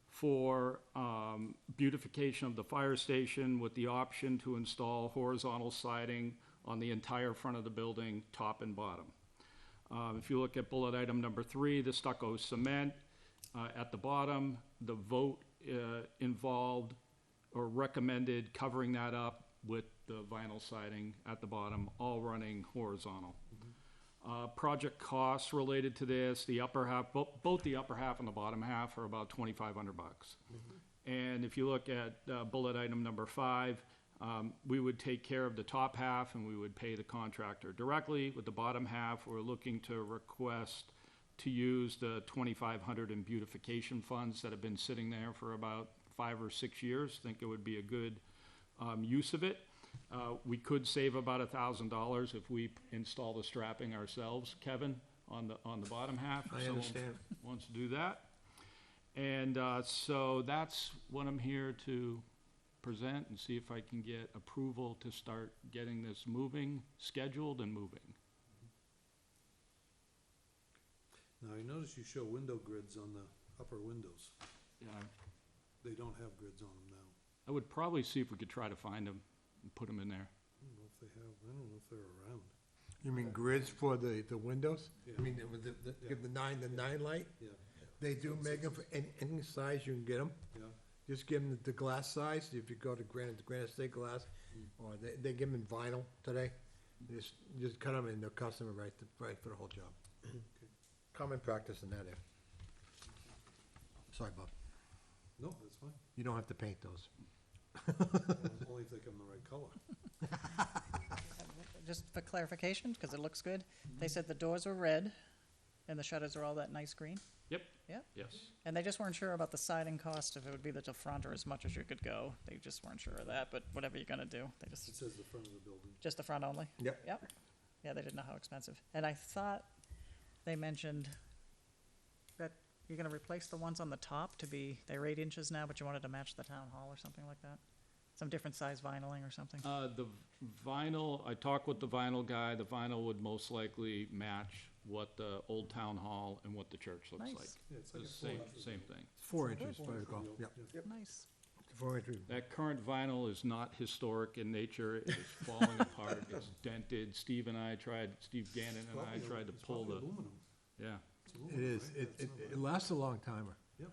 for beautification of the fire station with the option to install horizontal siding on the entire front of the building, top and bottom. If you look at bullet item number 3, the stucco cement, at the bottom, the vote involved or recommended covering that up with the vinyl siding at the bottom, all running horizontal. Project costs related to this, the upper half, both the upper half and the bottom half are about $2,500. And if you look at bullet item number 5, we would take care of the top half and we would pay the contractor directly. With the bottom half, we're looking to request to use the $2,500 in beautification funds that have been sitting there for about 5 or 6 years. Think it would be a good use of it. We could save about $1,000 if we install the strapping ourselves, Kevin, on the bottom half. I If someone understand. wants to do that. And so that's what I'm here to present and see if I can get approval to start getting this moving, scheduled and moving. Now, I notice you show window grids on the upper windows. Yeah, They don't have grids on them now. I would probably see if we could try to find them and put them in there. I don't know if they have, I don't know if they're around. You mean grids for the windows? Yeah. I mean, with give the 9 light? Yeah, They do make them for any size you can get them. yeah. Just give them the glass size, if you go to granite state glass, or they give them in vinyl today. Just cut them and they'll custom it right for the whole job. Common practice in that area. Sorry, Bob. No, that's fine. You don't have to paint those. Only if they come the right color. Just for clarification, because it looks good, they said the doors were red and the shutters are all that nice green. Yep. Yep. Yes. And they just weren't sure about the siding cost, if it would be the front or as much as you could go. They just weren't sure of that, but whatever you're gonna do, they It just, says the front of the building. just the front only? Yep. Yep. Yeah, they didn't know how expensive. And I thought they mentioned that you're gonna replace the ones on the top to be, they're 8 inches now, but you wanted to match the town hall or something like that? some different size vinyling or something? The vinyl, I talked with the vinyl guy, the vinyl would most likely match what the old town hall and what the church looks Nice. like. Yeah, it's The like a same, 4 inch. same thing. 4 Good. inches, if I recall, yep, Nice. 4 inches. That current vinyl is not historic in nature, it is falling apart, it's dented. Steve Gannon and I tried to pull the, Aluminum. yeah. It's It aluminum, is, right? it, That's it, not it lasts a long timer. Yep.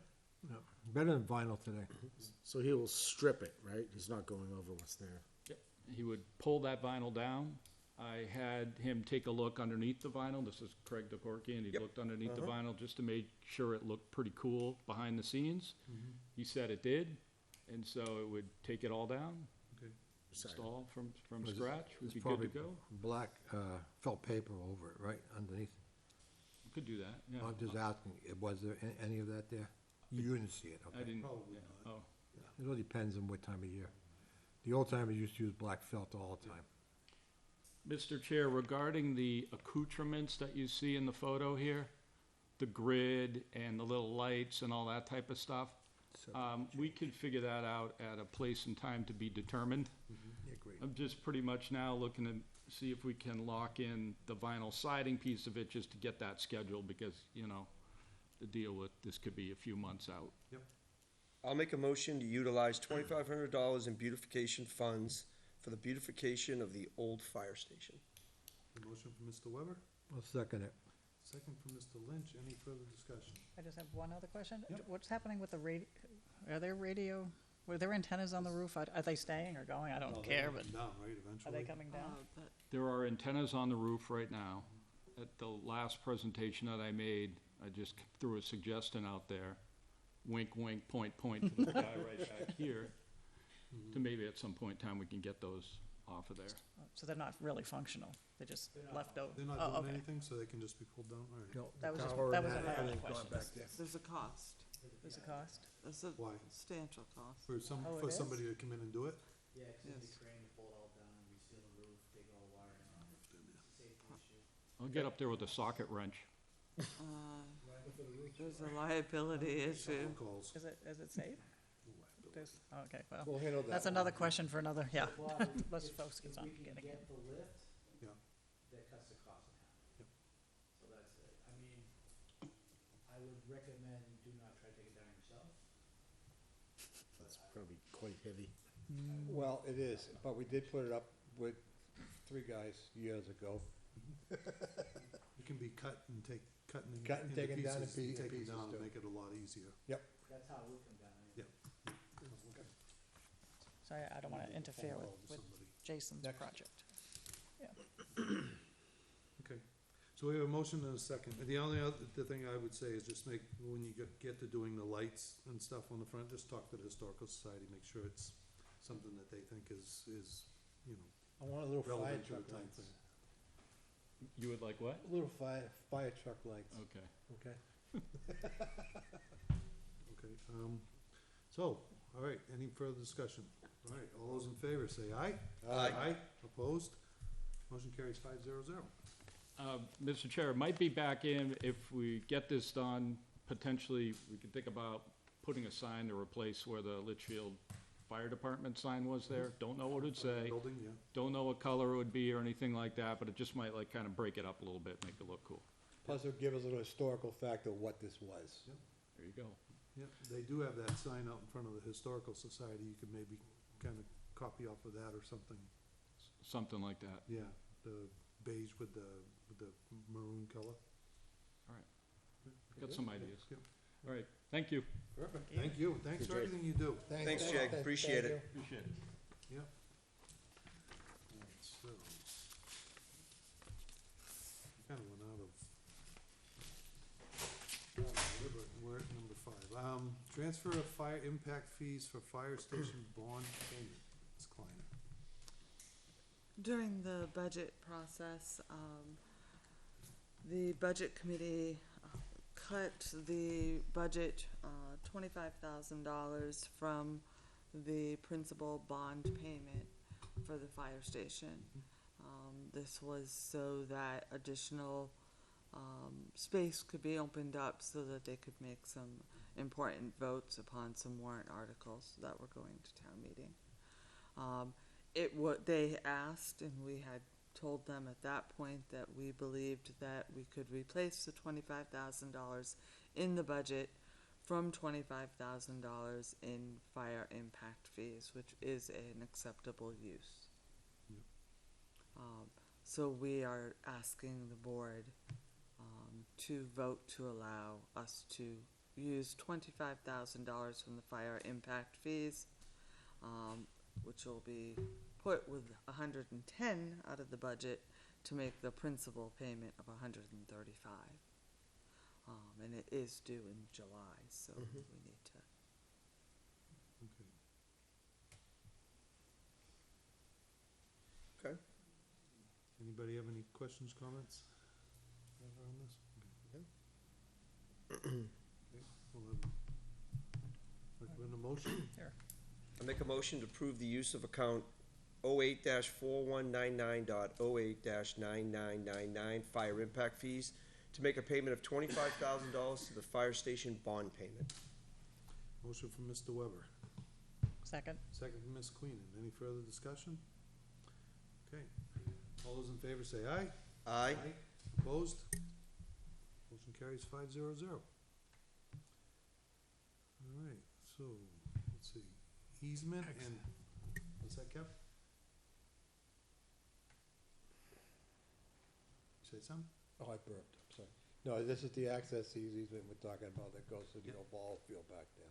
Yep. Better than vinyl today. So he will strip it, right? He's not going over what's there. He would pull that vinyl down. I had him take a look underneath the vinyl. This is Craig DeCorky, and he Yep. looked underneath the Uh-huh. vinyl just to make sure it looked pretty cool behind the scenes. Mhm. He said it did, and so it would take it all down, Okay. Sorry. install from Was it- scratch, would it's be good to probably- go. Black, felt paper over it, right, underneath. We could do that, yeah. I'm just asking, was there any of that there? You didn't see it, I okay. didn't, Probably yeah, not. oh. It all depends on what time of year. The old timers used to use black felt all the time. Mr. Chair, regarding the accoutrements that you see in the photo here, the grid and the little lights and all that type of stuff, we could figure that out at a place and time to be determined. Yeah, great. I'm just pretty much now looking to see if we can lock in the vinyl siding piece of it just to get that scheduled, because, you know, the deal with this could be a few months out. I'll make a motion to utilize $2,500 in beautification funds for the beautification of the old fire station. The motion from Mr. Weber, I'll second it. second from Mr. Lynch. Any further discussion? I just have one other question. Yep. What's happening with the were there antennas on the roof? Are they staying or going? I No, don't they're care, gonna but come down, right, are eventually? they coming down? But There are antennas on the roof right now. At the last presentation that I made, I just threw a suggestion out there. Wink, wink, point, point to the guy right back here, Mhm. to maybe at some point in time we can get those off of there. So they're not really functional? They're just left over? They're not Oh, doing okay. anything, so they can just be pulled down, all right. No, That was the just- tower that and was my other everything's gone question. back there. there's a cost. There's a cost? There's a Why? substantial cost. For some, Oh, it for is? somebody to come in and do it? Yeah, 'cause they need Yes. a crane to pull it all down, reseal the roof, take all the wiring off. It's a safety issue. I'll get up there with a socket wrench. There's a liability issue. Calls. Is it safe? Okay, well, We'll handle that. that's another question for another, yeah. Well, Let's if- focus if on we can getting get it. the lift, Yeah. that cuts the cost in half. Yep. So that's it. I mean, I would recommend do not try to take it down yourself. That's probably quite heavy. Well, it is, but we did put it up with 3 guys years ago. It can be cut and Cut and into taken down in pieces, and taken pieces down too. and make it a lot easier. That's how it would come down. Yeah. So I don't wanna interfere Phone call to with somebody. Jason's Next. project. Okay, so we have a motion and a second. The only other, the thing I would say is just make, when you get to doing the lights and stuff on the front, just talk to the Historical Society, make sure it's something that they think is, you know, I want a little fire relevant to truck the time lights. frame. You would like what? Little fire truck lights, Okay. okay? Okay, so, all right, any further discussion? All right, all those in favor, say aye. Aye. Opposed? Motion carries 500. Mr. Chair, it might be back in, if we get this done, potentially, we could think about putting a sign to replace where the Litchfield Fire Department sign was there. Don't know what it'd say, Building, yeah. don't know what color it would be or anything like that, but it just might like kind of break it up a little bit, make it look cool. Plus it'll give us a little historical fact of what this was. There you go. Yeah, they do have that sign out in front of the Historical Society, you could maybe kind of copy off of that or something. Something like that. Yeah, the beige with the maroon color. Got some ideas. Yep. All right, thank you. Perfect, thank you, thanks for Jake. everything you do. Thanks, Jake, appreciate it. Appreciate it. Yep. Alright, so. Kinda went out of. We're at number 5. Transfer of fire impact fees for fire station bond payment. Ms. Kleiner. During the budget process, the budget committee cut the budget, $25,000 from the principal bond payment for the fire station. This was so that additional, space could be opened up so that they could make some important votes upon some warrant articles that were going to town meeting. They asked, and we had told them at that point that we believed that we could replace the $25,000 in the budget from $25,000 in fire impact fees, which is an acceptable use. So we are asking the board to vote to allow us to use $25,000 from the fire impact fees, which will be put with 110 out of the budget to make the principal payment of 135. And it is due in July, so we need to. Okay. Okay. Anybody have any questions, comments on this? Okay. We'll recommend a motion. I make a motion to approve the use of account 08-4199.08-9999 fire impact fees to make a payment of $25,000 to the fire station bond payment. Motion from Mr. Weber, Second. second from Ms. Queenan. Any further discussion? Okay. All those in favor say aye. Aye. Opposed? Motion carries 5-0. All right, so, let's see, easement and, what's that, Kev? You say something? Oh, I burped, I'm sorry. No, this is the access easement we're talking about that goes to the old ball field back there.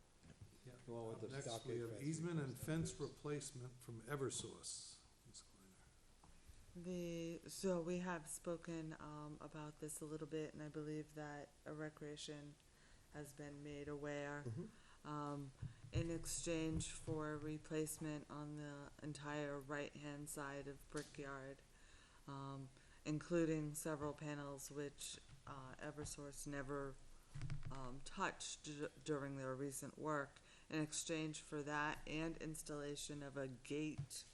Yeah. The one with the Next, stockade we have fence. easement and fence replacement from Eversource. Ms. Kleiner. So we have spoken about this a little bit, and I believe that a recreation has been made aware. In exchange for replacement on the entire right-hand side of Brickyard, including several panels which Eversource never touched during their recent work. In exchange for that and installation of a gate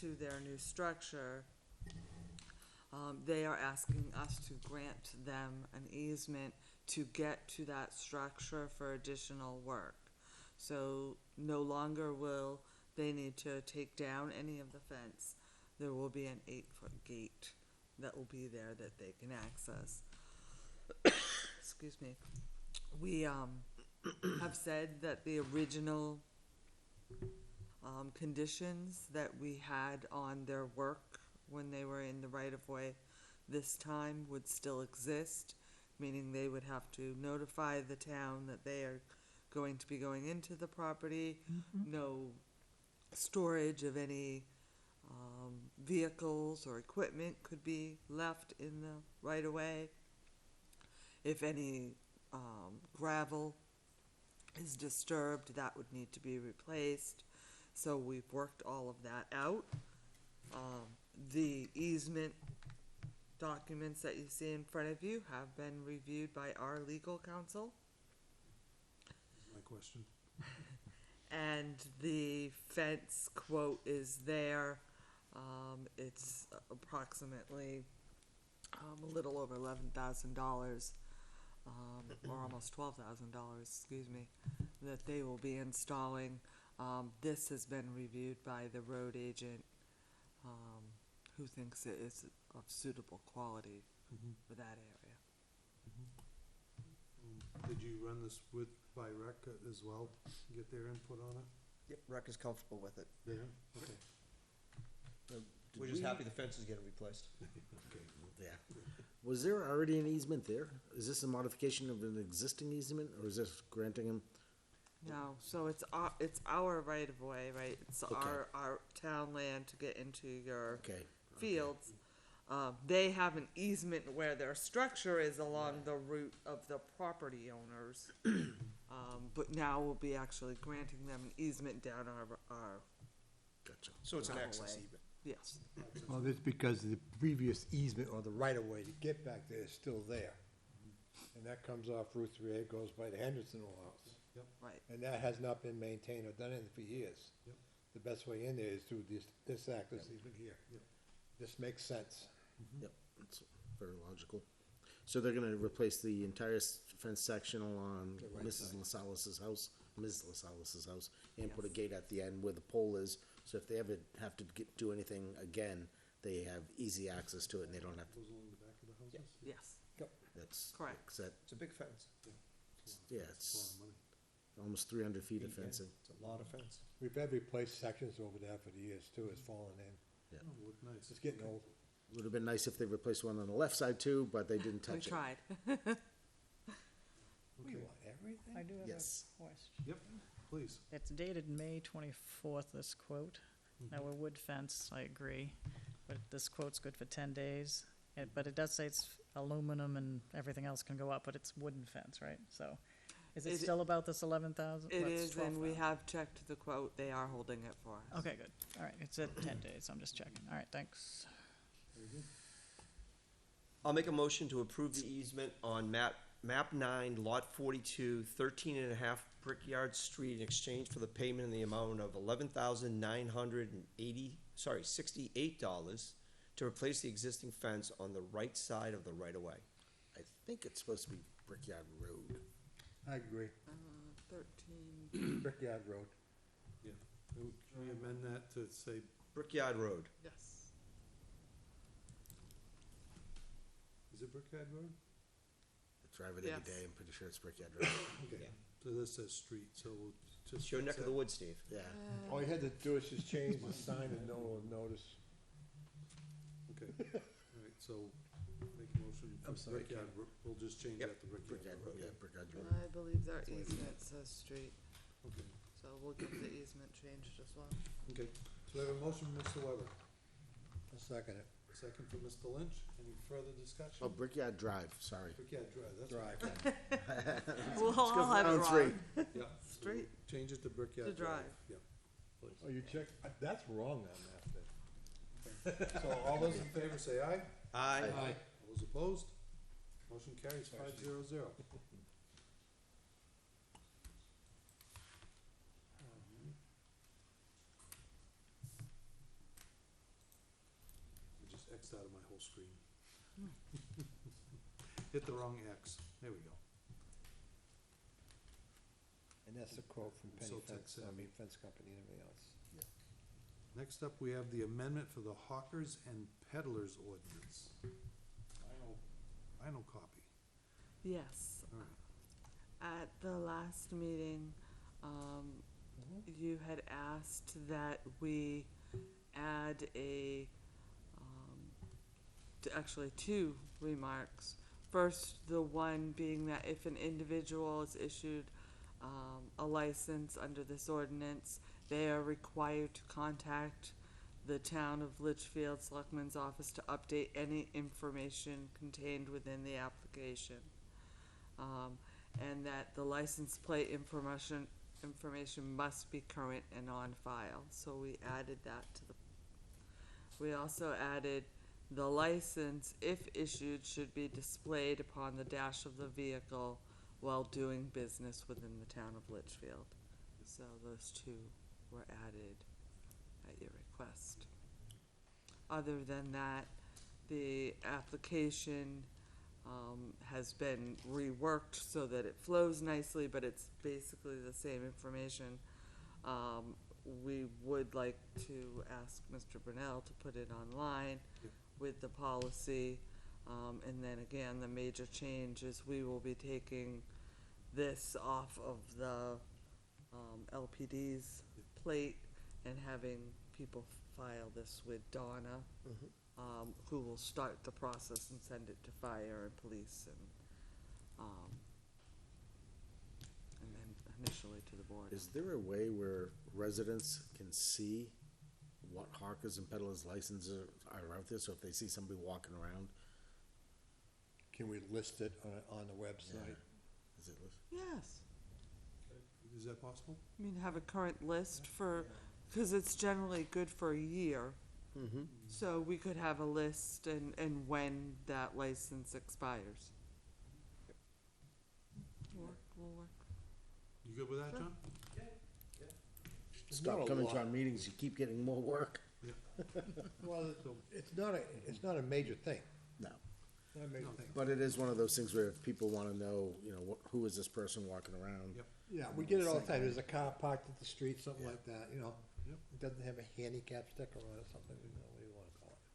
to their new structure, they are asking us to grant them an easement to get to that structure for additional work. So no longer will they need to take down any of the fence. There will be an 8-foot gate that will be there that they can access. Excuse me. We have said that the original conditions that we had on their work when they were in the right-of-way this time would still exist, meaning they would have to notify the town that they are going to be going into the property. No storage of any vehicles or equipment could be left in the right-of-way. If any gravel is disturbed, that would need to be replaced. So we've worked all of that out. The easement documents that you see in front of you have been reviewed by our legal counsel. My question. And the fence quote is there. It's approximately a little over $11,000, or almost $12,000, excuse me, that they will be installing. This has been reviewed by the road agent, who thinks it is of suitable quality for that area. Did you run this by rec as well, get their input on it? Yep, rec is comfortable with it. Yeah, okay. We're just happy the fence is getting replaced. Okay. Yeah. Was there already an easement there? Is this a modification of an existing easement, or is this granting him? No, so it's our right of way, right? It's Okay. our town land to get into your Okay. fields. They have an easement where their structure is along the route of the property owners. But now we'll be actually granting them an easement down our, Gotcha. So it's an Right access away. easement. yes. Well, that's because the previous easement or the right-of-way to get back there is still there. And that comes off Route 3A, it goes by the Henderson house. Right. And that has not been maintained or done anything for years. Yep. The best way in there is through this access easement here. Yep. This makes sense. Yep, that's very logical. So they're gonna replace the entire fence section along The right Mrs. side. LaSalle's house, Ms. LaSalle's house, and put a Yes. gate at the end where the pole is, So if they ever have to do anything again, they have easy access to it and they don't have to, Goes along the back of the houses? Yes, that's. Correct. That, It's a big fence. yeah, It's a lot it's of money. almost 300 feet of fencing. It's a lot of fence. We've had replaced sections over there for the years too, it's fallen in. Yeah. Oh, look nice. It's getting old. Would have been nice if they replaced one on the left side too, but they didn't we touch it. tried. We Okay. want everything? I do have Yes. a question. Yep, please. It's dated May 24th, this quote. Mm-hmm. Now, a wood fence, I agree, but this quote's good for 10 days. But it does say it's aluminum and everything else can go up, but it's wooden fence, right? So is it It- still about this 11,000? It Well, it's is, and we 12,000. have checked the quote, they are holding it for us. Okay, good. All right, it's at 10 days, I'm just checking. All right, thanks. I'll make a motion to approve the easement on map 9, lot 42, 13.5 Brickyard Street in exchange for the payment in the amount of $68 to replace the existing fence on the right side of the right-of-way. I think it's supposed to be Brickyard Road. I agree. 13, Brickyard Road. Yeah. Can we amend that to say, Brickyard Road. yes. is it Brickyard Road? I drive it every Yes. day. I'm pretty sure it's Brickyard Road. Okay, so this says street, so we'll just. It's your neck of the woods, Steve. Yeah. All you had to do is just change the sign and no one will notice. Okay, all right, so make a motion for I'm sorry, Brickyard, we'll just change Yep. that to Brickyard Brickyard Road. Road, yeah, Brickyard Road. I believe their easement says street, Okay, so we'll get the easement changed as well. okay, so we have a motion from Mr. Weber, I'll second it. second from Mr. Lynch, any further discussion? Oh, Brickyard Drive, sorry. Brickyard Drive, that's Drive. right. We'll all have it round three. wrong. Yeah. Street Change it to Brickyard to Drive. drive. Yeah, please. Oh, you check, that's wrong on that then. So all those in favor say aye. Aye. All those opposed? Motion carries 500. I just X'd out of my whole screen. Hit the wrong X. There we go. And that's the quote from Penny So Fence, tech I savvy. mean Fence Company and everything else. Next up, we have the amendment for the hawkers and peddlers ordinance. Final copy. Yes. All right. At the last meeting, you had asked that we add actually two remarks. First, the one being that if an individual is issued a license under this ordinance, they are required to contact the town of Litchfield Selectmen's office to update any information contained within the application. And that the license plate information must be current and on file, so we added that to the. We also added the license, if issued, should be displayed upon the dash of the vehicle while doing business within the town of Litchfield. So those two were added at your request. Other than that, the application has been reworked so that it flows nicely, but it's basically the same information. We would like to ask Mr. Brunel to put it online Yep. with the policy. And then again, the major change is we will be taking this off of the LPD's plate and having people file this with Donna, who will start the process and send it to fire and police and then initially to the board. Is there a way where residents can see what hawkers and peddlers licenses are out there, so if they see somebody walking around? Can we list it on the website? Is it listed? Yes, Is that possible? I mean, have a current list for, cause it's generally good for a year. Mm-hmm. So we could have a list and when that license expires. Will work. You good with that, John? Stop Not a coming to lot. our meetings, you keep getting more work. Well, it's not a major thing, No, not a major thing. but it is one of those things where if people wanna know, you know, who is this person walking around? Yep. Yeah, we get it all the time, there's a car parked at the street, something like that, you know. Yep. And doesn't have a handicap sticker on it, something, you know, what do you wanna call it?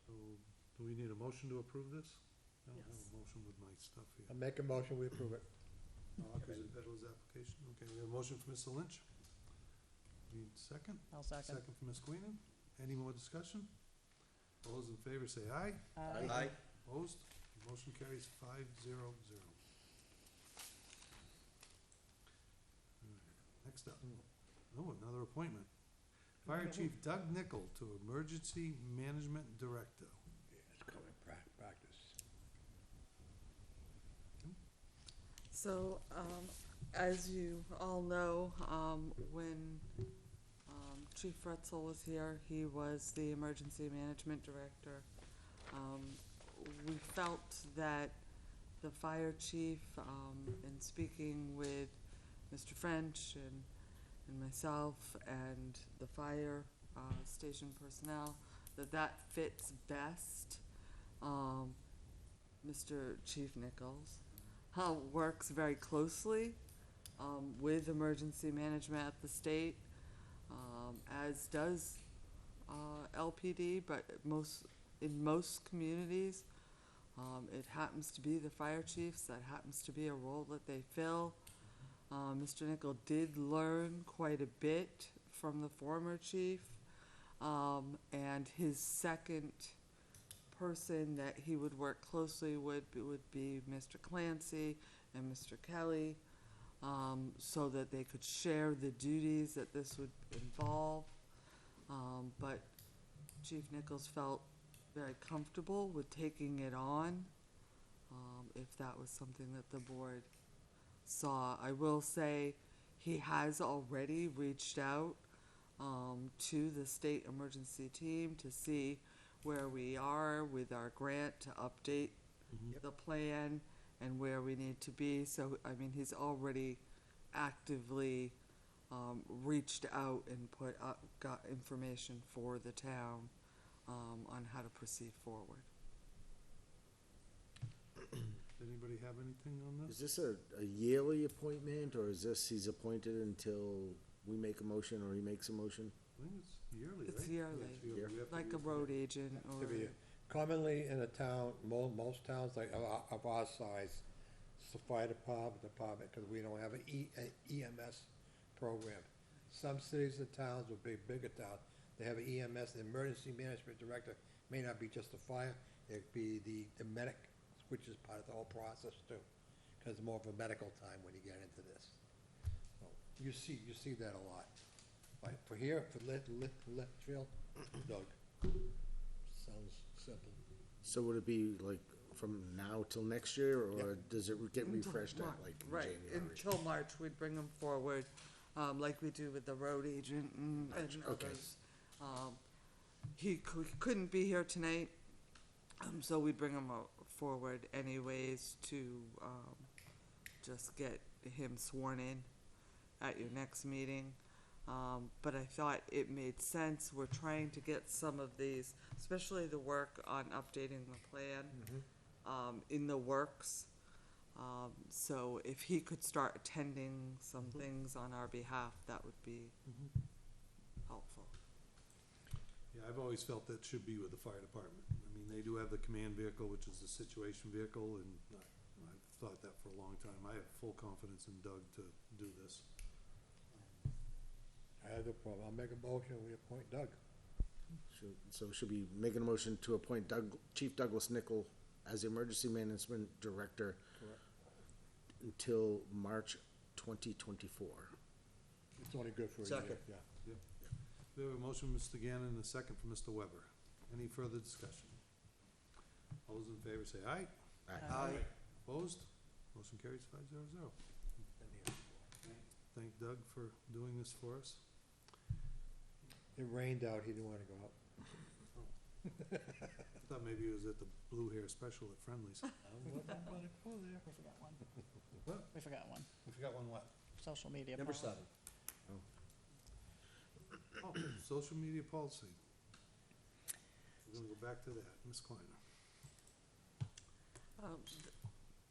So, do we need a motion to approve this? I don't have Yes. a motion with my stuff here. I make a motion, we approve it. Because it was application, okay, we have a motion from Mr. Lynch. Need a second? I'll second. Second from Ms. Queenan. Any more discussion? All those in favor say aye. Aye. Opposed? Motion carries 5-0. Next up, oh, another appointment. Fire Chief Doug Nickel to Emergency Management Director. Yeah, it's coming practice. So, as you all know, when Chief Retzel was here, he was the Emergency Management Director. We felt that the fire chief, in speaking with Mr. French and myself and the fire station personnel, that fits best. Mr. Chief Nichols works very closely with emergency management at the state, as does LPD, but in most communities, it happens to be the fire chiefs, that happens to be a role that they fill. Mr. Nickel did learn quite a bit from the former chief, and his second person that he would work closely with would be Mr. Clancy and Mr. Kelly, so that they could share the duties that this would involve. But Chief Nichols felt very comfortable with taking it on, if that was something that the board saw. I will say he has already reached out to the state emergency team to see where we are with our grant to update the plan and where we need to be. So, I mean, he's already actively reached out and got information for the town on how to proceed forward. Does anybody have anything on Is this? this a yearly appointment, or is this he's appointed until we make a motion or he makes a motion? I think it's yearly, right? It's yearly. Yeah, it's yearly. We have to Like a reappoint. road agent or, To be commonly in a town, most towns like of our size, it's the fire department, because we don't have an EMS program. Some cities and towns, or bigger towns, they have an EMS, the emergency management director, may not be just the fire, it'd be the medic, which is part of the whole process too, because it's more of a medical time when you get into this. So, you see that a lot. Like for here, for Litchfield, Doug. Sounds simple. So would it be like from now till next year, or Yeah. does it get Until refreshed at Mar- like in right, January? until March, we'd bring them forward, like we do with the road agent and okay. others. He couldn't be here tonight, so we'd bring him forward anyways to, just get him sworn in at your next meeting. But I thought it made sense, we're trying to get some of these, especially the work on updating the plan, in the works. So if he could start attending some things on our behalf, that would be helpful. Yeah, I've always felt that should be with the fire department. I mean, they do have the command vehicle, which is the situation vehicle, and I've thought that for a long time. I have full confidence in Doug to do this. I have no problem. I'll make a motion, we appoint Doug. So should we make a motion to appoint Chief Douglas Nickel as the Emergency Management Director Correct. until March 2024? It's only good for a year, Second. yeah. We have a motion from Mr. Gannon and a second from Mr. Weber. Any further discussion? All those in favor say aye. Aye. Opposed? Motion carries 5-0. Thank Doug for doing this for us. It rained out, he didn't wanna go out. I thought maybe he was at the Blue Hair Special at Friendly's. We forgot one. What? We forgot one. We forgot one what? Social media. Number policy. 7. Oh, social media policy. We're gonna go back to that. Ms. Kleiner.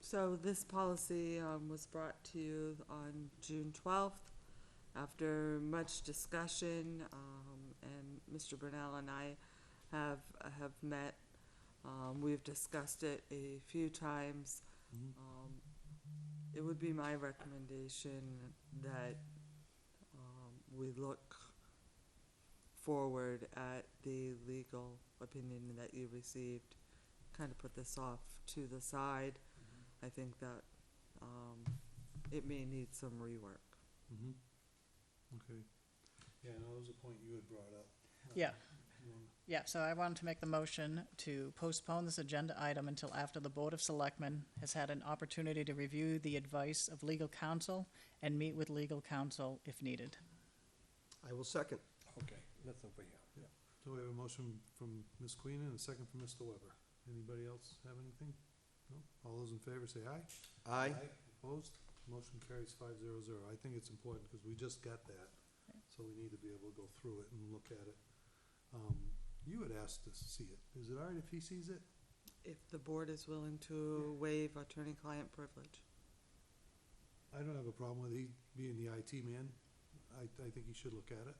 So this policy was brought to you on June 12th after much discussion, and Mr. Brunel and I have met, we've discussed it a few times. It would be my recommendation that we look forward at the legal opinion that you received, kind of put this off to the side. I think that it may need some rework. Mm-hmm. Okay. Yeah, no, that was a point you had brought up. Yeah. You wanna- Yeah, so I wanted to make the motion to postpone this agenda item until after the Board of Selectmen has had an opportunity to review the advice of legal counsel and meet with legal counsel if needed. I will second. Okay, that's over here. So we have a motion from Ms. Queen and a second from Mr. Weber. Anybody else have anything? No? All those in favor say aye. Aye. Opposed? Motion carries 500. I think it's important because we just got that, so we need to be able to go through it and look at it. You had asked to see it. Is it all right if he sees it? If the board is willing to waive attorney-client privilege. I don't have a problem with he being the IT man. I think he should look at it.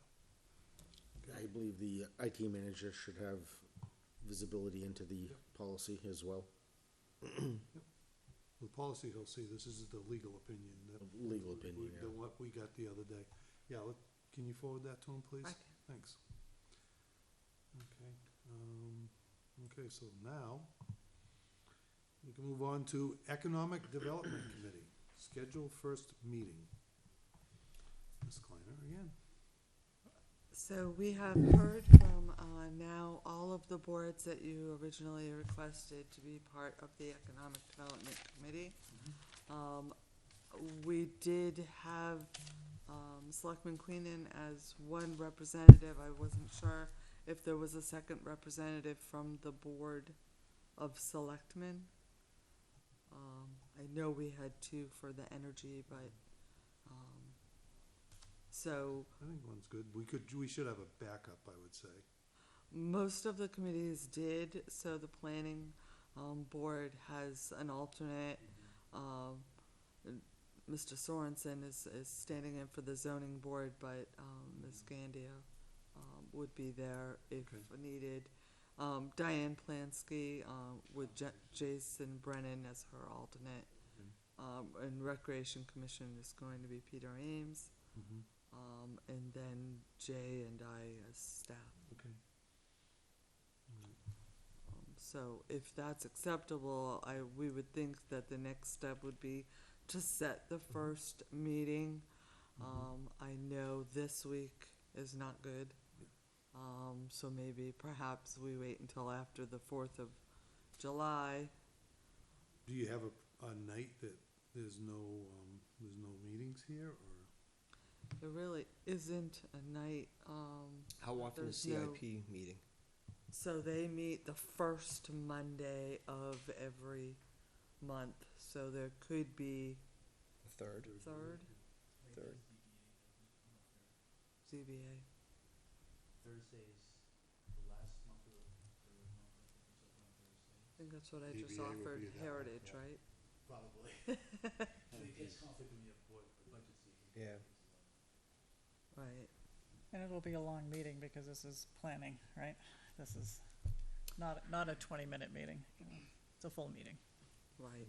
I believe the IT manager should have visibility into the policy as well. The policy he'll see, this is the legal opinion. Legal opinion, yeah. What we got the other day. Yeah, can you forward that to him, please? I can. Thanks. Okay, okay, so now, we can move on to Economic Development Committee, schedule first meeting. Ms. Kleiner again. So we have heard from now all of the boards that you originally requested to be part of the Economic Development Committee. We did have Selectman Queenan as one representative. I wasn't sure if there was a second representative from the Board of Selectmen. I know we had two for the energy, but so I think one's good. We should have a backup, I would say. most of the committees did, so the planning board has an alternate. Mr. Sorensen is standing in for the zoning board, but Ms. Gandia would be there if Okay. needed. Diane Plansky with Jason Brennan as her alternate. And Recreation Commission is going to be Peter Ames. Mhm. And then Jay and I as staff. Okay. So if that's acceptable, we would think that the next step would be to set the first meeting. I know this week is not good. So maybe perhaps we wait until after the 4th of July. Do you have a night that there's no meetings here, or? There really isn't a night. How often is There's no- CIP meeting? So they meet the first Monday of every month. So there could be Third. third Third. ZBA. Thursdays, the last month of the third month, I think it's open on Thursday. I think that's what I just ZBA would offered, be that one, Heritage, yeah. right? Probably. It gets conflict when you have budget season. Yeah. Right. And it'll be a long meeting because this is planning, right? This is not a 20-minute meeting. It's a full meeting. Right.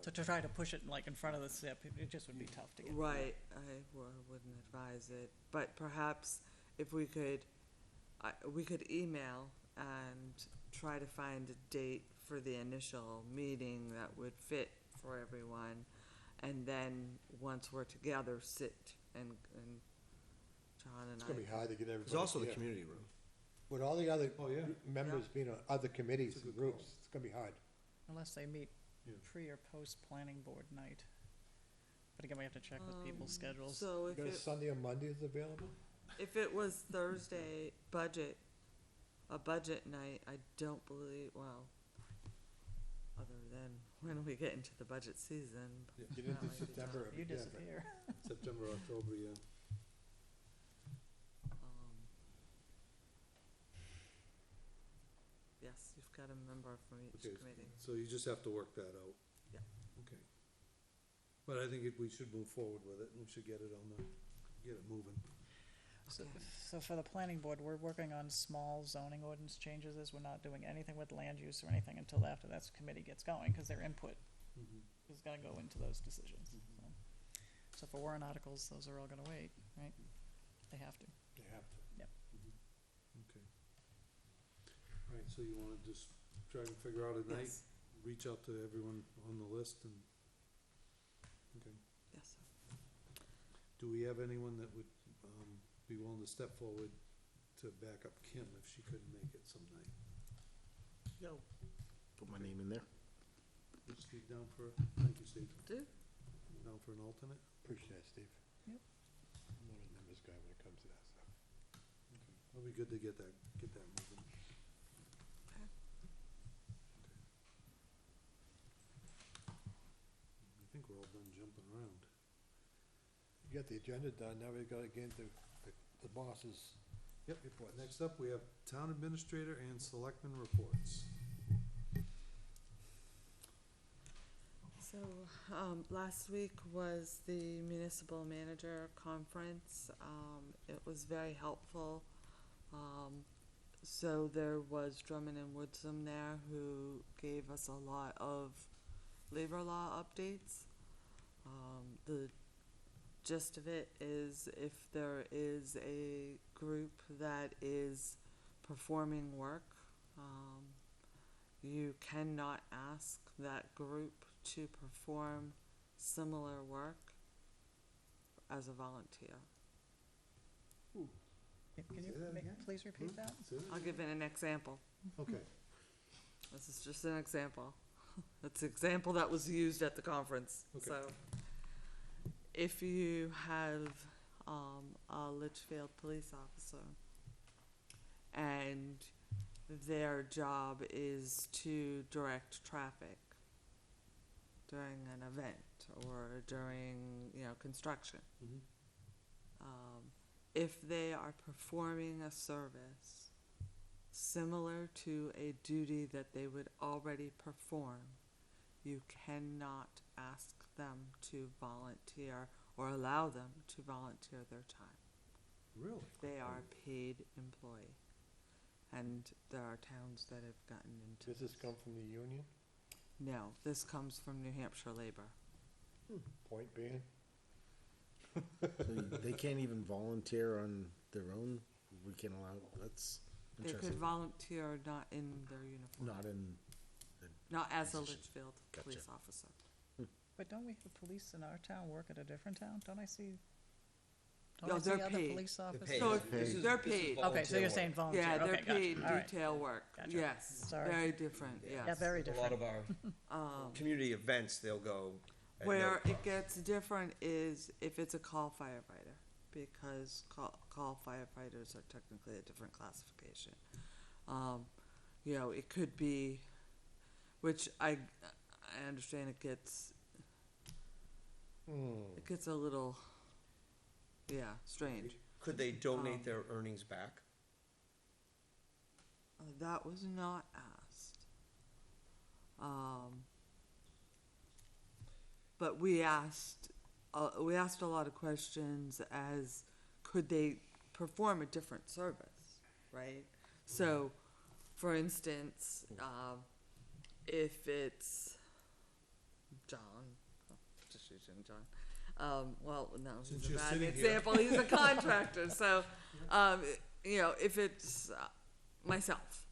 So to try to push it like in front of the SIP, it just would be tough to get. Right, wouldn't advise it, but perhaps if we could email and try to find a date for the initial meeting that would fit for everyone, and then once we're together, sit and John and It's I. gonna be hard to get everybody There's also the here. community room. With all the other Oh, yeah. members being on other committees That's a and good call. groups, it's gonna be hard. Unless they meet Yeah. pre or post planning board night. But again, we have to check with people's schedules. So You got a Sunday or Mondays available? if it was Thursday a budget night, I don't believe, well, other than when we get into the budget season. Get that into might be September, tough. it'll You be different. disappear. September, October, yeah. Yes, you've got a member from each Okay, committee. so you just have to work that out. Yeah. Okay. But I think we should move forward with it, and we should get it on the get it moving. So, Okay. so for the planning board, we're working on small zoning ordinance changes, as we're not doing anything with land use or anything until after that committee gets going, cause their input is gonna go into those decisions, so. So for warrant articles, those are all gonna wait, right? They have to. They have to. Okay. All right, so you wanna just try and figure out a night, Yes, reach out to everyone on the list and, okay. yes, sir. Do we have anyone that would, be willing to step forward to back up Kim if she couldn't make it some night? Put my name in there. Put Steve down for, thank you, Steve. Do? Down for an alternate? Appreciate it, Steve. Yep. I'm not a numbers guy when it comes to that stuff. Okay. It'll be good to get that moving. Okay. I think we're all done jumping around. You got the agenda done, now we gotta get into the boss's Yep. reports. Next up, we have town administrator and selectmen reports. So, last week was the municipal manager conference. It was very helpful. So there was Drummond and Woodsum there who gave us a lot of labor law updates. The gist of it is if there is a group that is performing work, you cannot ask that group to perform similar work as a volunteer. Can you Say that again? please repeat that? Say that? I'll give it an example. Okay. This is just an example. It's an example that was used at the conference, Okay. so. If you have, a Litchfield police officer and their job is to direct traffic during an event or during, construction. Mhm. If they are performing a service similar to a duty that they would already perform, you cannot ask them to volunteer or allow them to volunteer their time. Really? They are a paid employee. And there are towns that have gotten into Does this come from the union? No, this comes from New Hampshire Labor. Point being? So they can't even volunteer on their own? We can allow, that's They could interesting. volunteer not in their uniform. Not in, Not as a position. Litchfield Gotcha. police officer. But don't we have police in our town work at a different town? Don't I see? No, Don't I see they're other paid. police officers? paid. So This is- they're this is paid. Okay, so volunteer you're work. saying volunteer, Yeah, they're okay, gotcha, paid all right. detail work. Gotcha. Yes, Sorry. very different, yes. Yeah, very A lot different. of our community events, they'll go at no Where it cost. gets different is if it's a call firefighter, because call firefighters are technically a different classification. It could be, which I understand it gets a little, strange. Could they donate Um, their earnings back? That was not asked. But we asked a lot of questions as, could they perform a different service, right? So, for instance, if it's John, just using John, well, no, Since he's a you're bad sitting here. example, he's a contractor, so, if it's myself,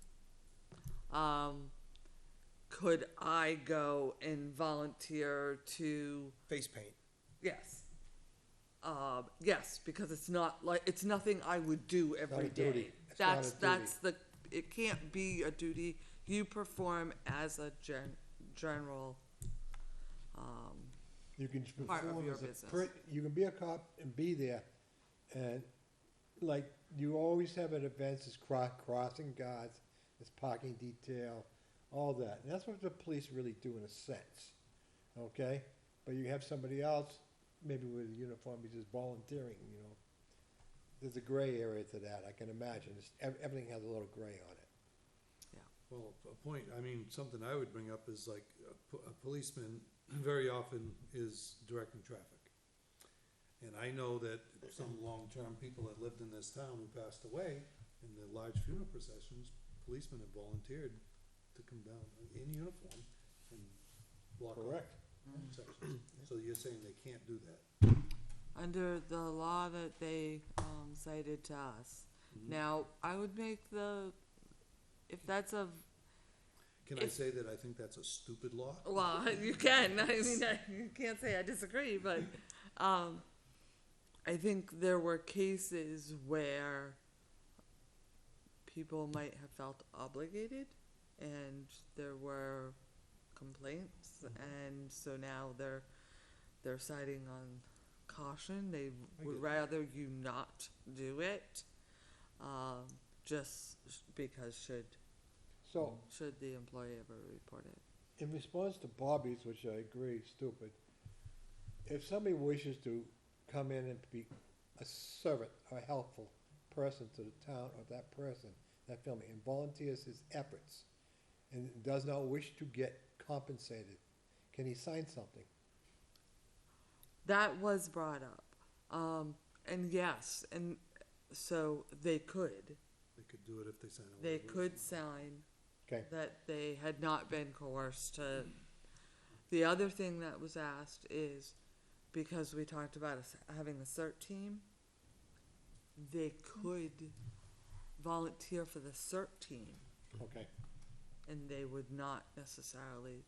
could I go and volunteer to, Face paint. yes. Yes, because it's nothing I would do every Not a duty. day. It's not a That's it can't be a duty you perform as a general, You can part of perform your as a business. you can be a cop and be there, and like, you always have at events, is crossing guards, it's parking detail, all that, and that's what the police really do in a sense, okay? But you have somebody else, maybe with a uniform, he's just volunteering, There's a gray area to that, I can imagine, everything has a little gray on it. Well, something I would bring up is like, a policeman very often is directing traffic. And I know that some long-term people that lived in this town who passed away, in the large funeral processions, policemen have volunteered to come down in uniform and block off Correct. sections. So you're saying they can't do that? Under the law that they, cited to us. Now, I would make if that's a, Can I say that I think that's a stupid law? well, you can, I mean, you can't say I disagree, but, I think there were cases where people might have felt obligated, and there were complaints, and so now they're citing on caution. They would rather you not do it, just because So, should the employee ever report it. in response to Bobby's, which I agree is stupid, if somebody wishes to come in and be a servant or a helpful person to the town or that person, that family, and volunteers his efforts, and does not wish to get compensated, can he sign something? That was brought up, and yes, and so they could They could do it if they sign a they waiver. could sign Okay, that they had not been coerced to. The other thing that was asked is, because we talked about having a CERT team, they could volunteer for the CERT team, okay. and they would not necessarily,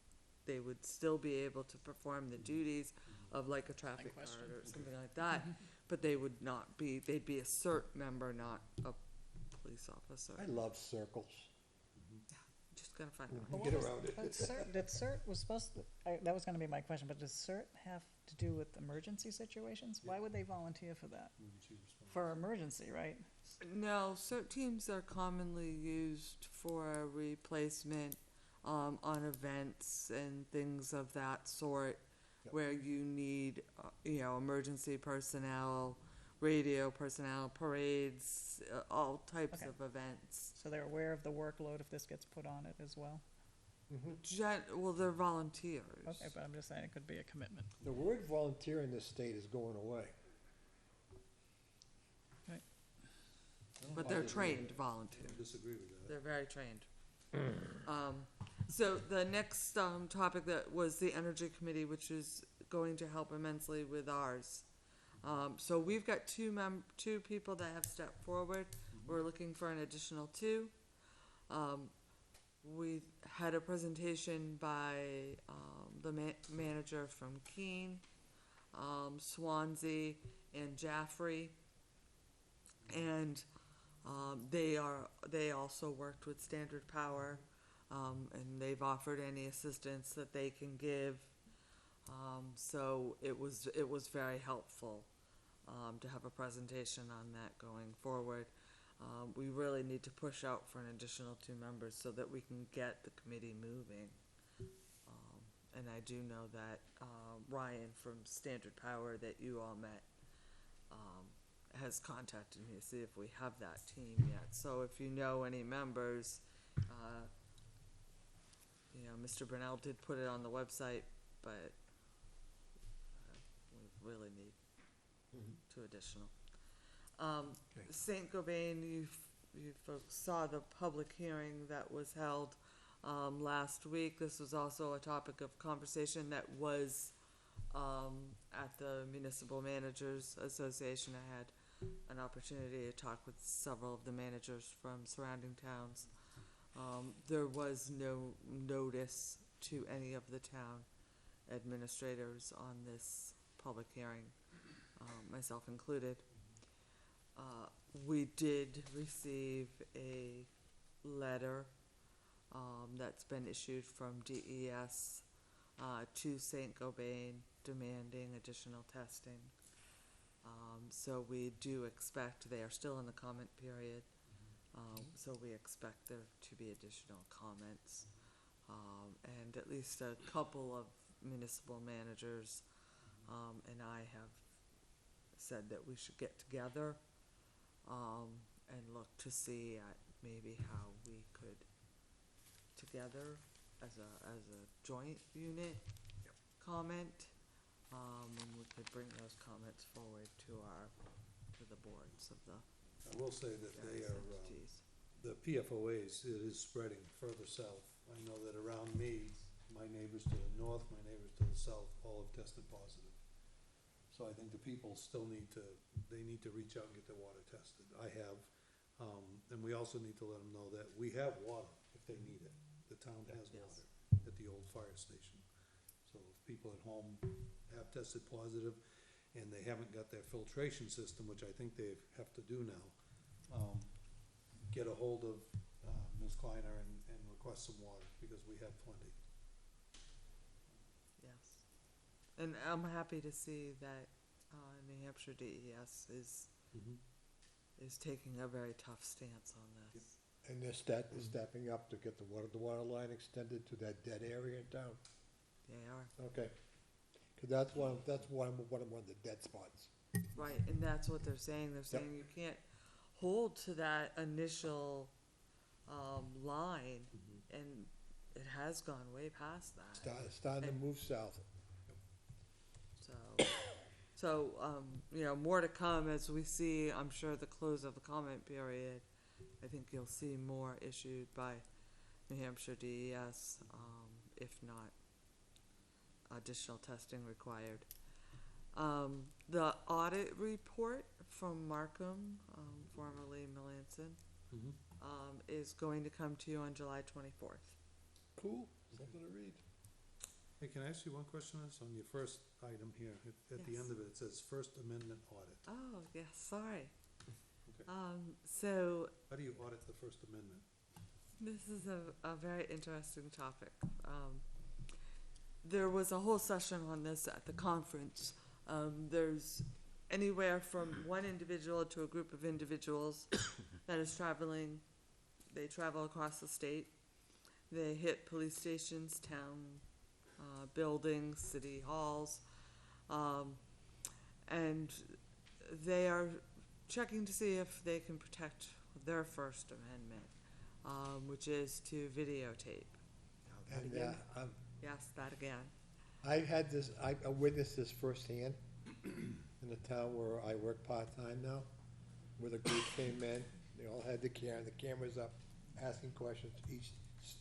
they would still be able to perform the duties of like a traffic guard or something like that, but they would not be, they'd be a CERT member, not a police officer. I love circles. Just gotta find We out. get around it. But CERT was supposed to, that was gonna be my question, but does CERT have to do with emergency situations? Why would they volunteer for that? For emergency, right? No, CERT teams are commonly used for replacement, on events and things of that sort, Yep. where you need, emergency personnel, radio personnel, parades, all types Okay. of events. So they're aware of the workload if this gets put on it as well? Well, they're volunteers. Okay, but I'm just saying it could be a commitment. The word volunteer in this state is going away. But they're trained volunteers. I disagree with that. They're very trained. So the next, topic that was the Energy Committee, which is going to help immensely with ours. So we've got two people that have stepped forward. We're looking for an additional two. We had a presentation by, the manager from Keene, Swansea, and Jaffrey. And, they also worked with Standard Power, and they've offered any assistance that they can give. So it was very helpful, to have a presentation on that going forward. We really need to push out for an additional two members so that we can get the committee moving. And I do know that, Ryan from Standard Power that you all met, has contacted me to see if we have that team yet. So if you know any members, Mr. Brunel did put it on the website, but we really need two additional. Saint Gobain, you folks saw the public hearing that was held, last week. This was also a topic of conversation that was, at the Municipal Managers Association. I had an opportunity to talk with several of the managers from surrounding towns. There was no notice to any of the town administrators on this public hearing, myself included. We did receive a letter, that's been issued from DES, to Saint Gobain demanding additional testing. So we do expect, they are still in the comment period, so we expect there to be additional comments. And at least a couple of municipal managers, and I have said that we should get together, and look to see at maybe how we could, together as a joint unit, comment, And we could bring those comments forward to the boards of the I will say that they various are, entities. the PFOAs, it is spreading further south. I know that around me, my neighbors to the north, my neighbors to the south, all have tested positive. So I think the people still need to reach out and get their water tested. I have, and we also need to let them know that we have water if they need it. The town has Yes. water at the old fire station. So if people at home have tested positive and they haven't got their filtration system, which I think they have to do now, get a hold of Ms. Kleiner and request some water, because we have plenty. Yes. And I'm happy to see that New Hampshire DES is taking a very tough stance on this. And they're stepping up to get the water line extended to that dead area in town. They are. Okay. Cause that's one of the dead spots. Right, and that's what they're saying. They're saying you can't hold to that initial line, and it has gone way past that. Starting to move south. So, you know, more to come as we see, I'm sure, the close of the comment period. I think you'll see more issued by New Hampshire DES, if not additional testing required. The audit report from Markham, formerly Melanson, is going to come to you on July 24th. Cool, something to read. Hey, can I ask you one question on this? On your first item here, at the Yes. end of it, it says First Amendment audit. Oh, yes, sorry. Okay. So How do you audit the First Amendment? this is a very interesting topic. There was a whole session on this at the conference. There's anywhere from one individual to a group of individuals that is traveling. They travel across the state. They hit police stations, town buildings, city halls, and they are checking to see if they can protect their First Amendment, which is to videotape. And, Yes, that again. I witnessed this firsthand in the town where I work part-time now, where the group came in, they all had the cameras up, asking questions,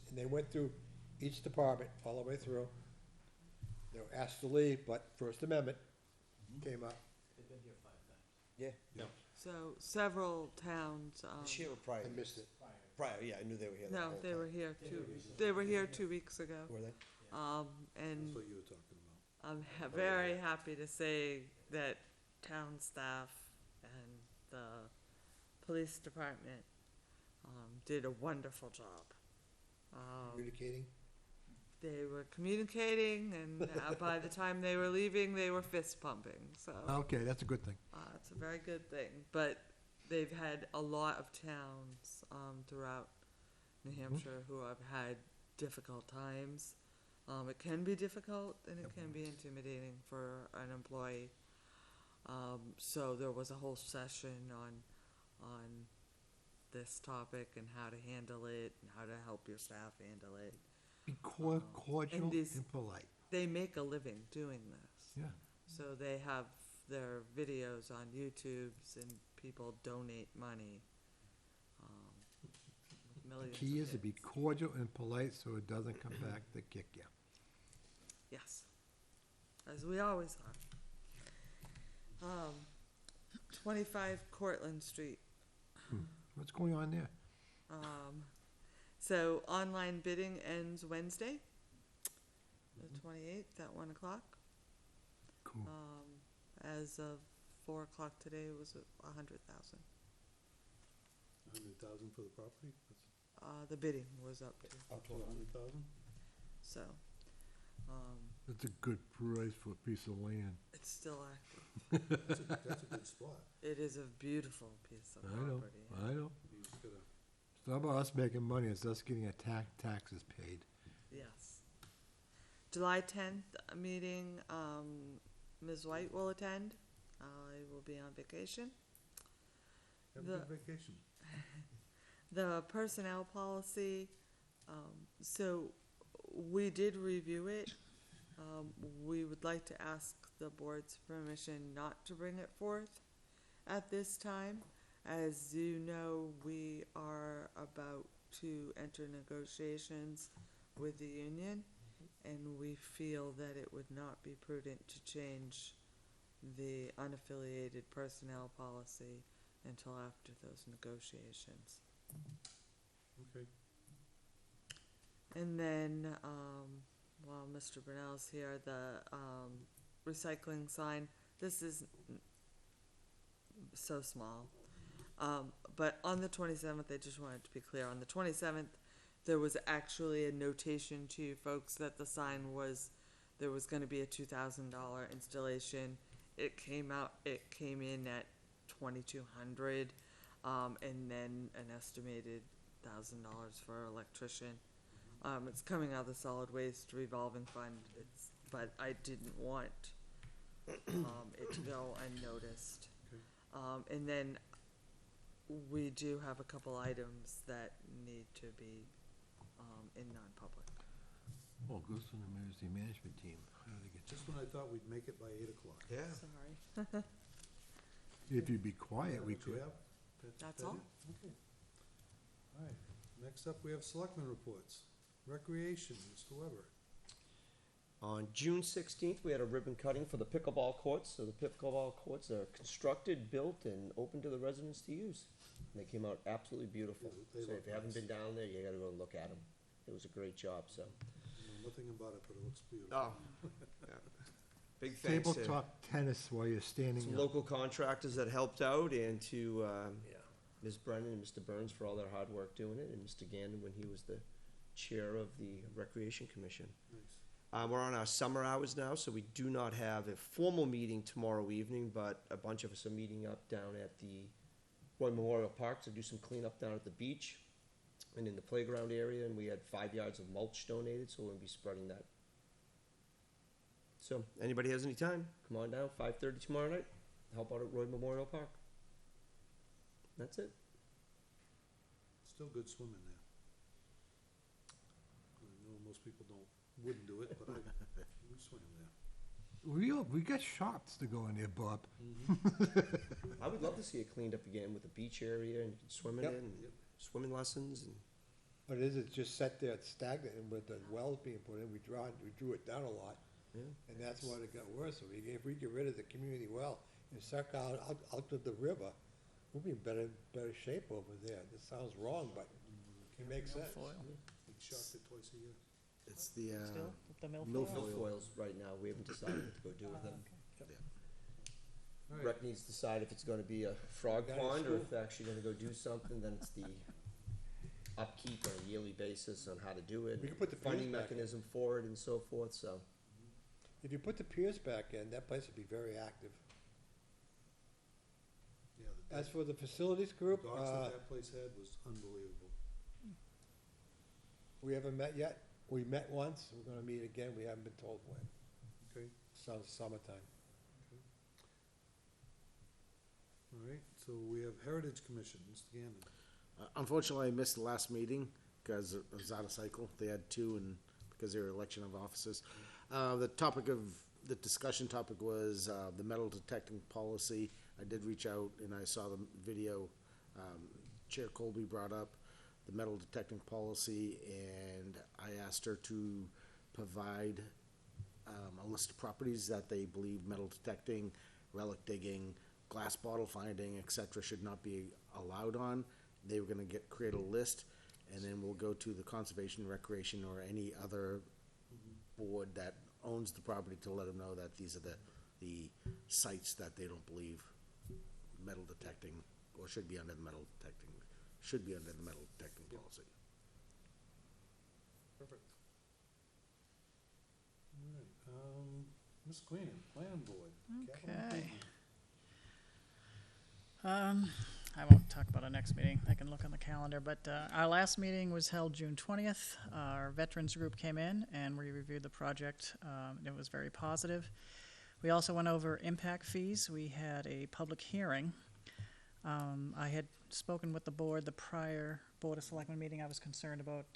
and they went through each department all the way through. They were asked to leave, but First Amendment came up. They've been here 5 times. Yeah, So several towns. this year or prior? I missed it. Prior, yeah, I knew they were here. the No, whole they time. were here They were here 2 weeks ago. Were they? And That's what you were talking about. I'm very happy to say that town staff and the police department did a wonderful job. Communicating. They were communicating, and by the time they were leaving, they were fist pumping. So Okay, that's a good thing. it's a very good thing. But they've had a lot of towns throughout New Hampshire who have had difficult times. It can be difficult and it can be intimidating for an employee. So there was a whole session on this topic and how to handle it and how to help your staff handle it. Be cordial and these- and polite. They make a living doing this. Yeah. So they have their videos on YouTubes and people donate money. With The millions key of is to be hits. cordial and polite so it doesn't come back to kick you. Yes, as we always are. 25 Cortlandt Street. What's going on there? So online bidding ends Wednesday, the 28th at 1 o'clock. Cool. As of 4 o'clock today, it was 100,000. 100,000 for the property? The bidding was up to, Up to 100,000? so, That's a good price for a piece of land. it's still active. That's a good spot. It is a beautiful piece of I know, property. I know. You just gotta, It's not about us making money, it's us getting our taxes paid. Yes. July 10th meeting, Ms. White will attend. I will be on vacation. have a The- good vacation. The personnel policy, so we did review it, We would like to ask the board's permission not to bring it forth at this time. As you know, we are about to enter negotiations with the union, and we feel that it would not be prudent to change the unaffiliated personnel policy until after those negotiations. Okay. And then, while Mr. Brunel's here, the, recycling sign, this is so small. But on the 27th, I just wanted to be clear, on the 27th, there was actually a notation to you folks that the sign was, there was gonna be a $2,000 installation. It came in at 2,200, and then an estimated $1,000 for electrician. It's coming out of the solid waste revolving fund, but I didn't want, it to go unnoticed. Okay. And then we do have a couple items that need to be, in non-public. Well, it goes to the emergency management team. How do they get Just when I thought we'd make it by 8 o'clock. Yeah. Sorry. If you'd be quiet, we What you could. have? That's that all. it? Okay. All right, next up, we have selectmen reports. Recreation, Mr. Weber. On June 16th, we had a ribbon cutting for the pickleball courts. So the pickleball courts are constructed, built, and open to the residents to use. And they came out absolutely beautiful. Yeah, they So look if you haven't nice. been down there, you gotta go and look at them. It was a great job, so. I know nothing about it, but it looks beautiful. Oh. Big thanks to Tabletop tennis while you're standing some up. local contractors that helped out, and to Ms. Brennan and Mr. Burns for all their hard work doing it, and Mr. Gannon when he was the chair of the Recreation Commission. Nice. We're on our summer hours now, so we do not have a formal meeting tomorrow evening, but a bunch of us are meeting up down at the Roy Memorial Park to do some cleanup down at the beach and in the playground area, and we had 5 yards of mulch donated, so we'll be spreading that. So, anybody has any time, come on down, 5:30 tomorrow night, help out at Roy Memorial Park. That's it. Still good swimming there. I know most people wouldn't do it, but we swim there. We got shops to go in there, Bob. I would love to see it cleaned up again with a beach area and you can swim in Yep. it and Yep. swimming lessons and. What it is, it's just sat there stagnant, and with the wells being put in, we drew it down a lot. Yeah. And that's why it got worse. If we get rid of the community well and suck out to the river, we'll be in better shape over there. This sounds wrong, but it makes sense. Milfoil. Get shocked it twice a year. It's the, Still, the milfoil? milfoil. Milfoils right now, we haven't decided what to go do with them. All right, Rec needs to decide if it's gonna be a frog Guy in pond or school. if they're actually gonna go do something, then it's the upkeep on a yearly basis on how to do it. We can put the Funding piers back in. mechanism for it and so forth, so. If you put the piers back in, that place would be very active. yeah, As for the facilities group, docks that place had was unbelievable. we haven't met yet. We met once, we're gonna meet again, we haven't been told when. Okay, Sounds summertime. all right, so we have Heritage Commission, Mr. Gannon. Unfortunately, I missed the last meeting because it was out of cycle. They had two, and because they were election of officers. The discussion topic was the metal detecting policy. I did reach out and I saw the video Chair Colby brought up, the metal detecting policy, and I asked her to provide a list of properties that they believe metal detecting, relic digging, glass bottle finding, etc. should not be allowed on. They were gonna create a list, and then we'll go to the Conservation, Recreation, or any other board that owns the property to let them know that these are the sites that they don't believe metal detecting, or should be under the metal detecting policy. Perfect. All right, Ms. Queenan, Planning Board. capital Okay. improvement. I won't talk about our next meeting. I can look on the calendar, but our last meeting was held June 20th. Our veterans group came in and we reviewed the project. And it was very positive. We also went over impact fees. We had a public hearing. I had spoken with the board, the prior Board of Selectmen meeting. I was concerned about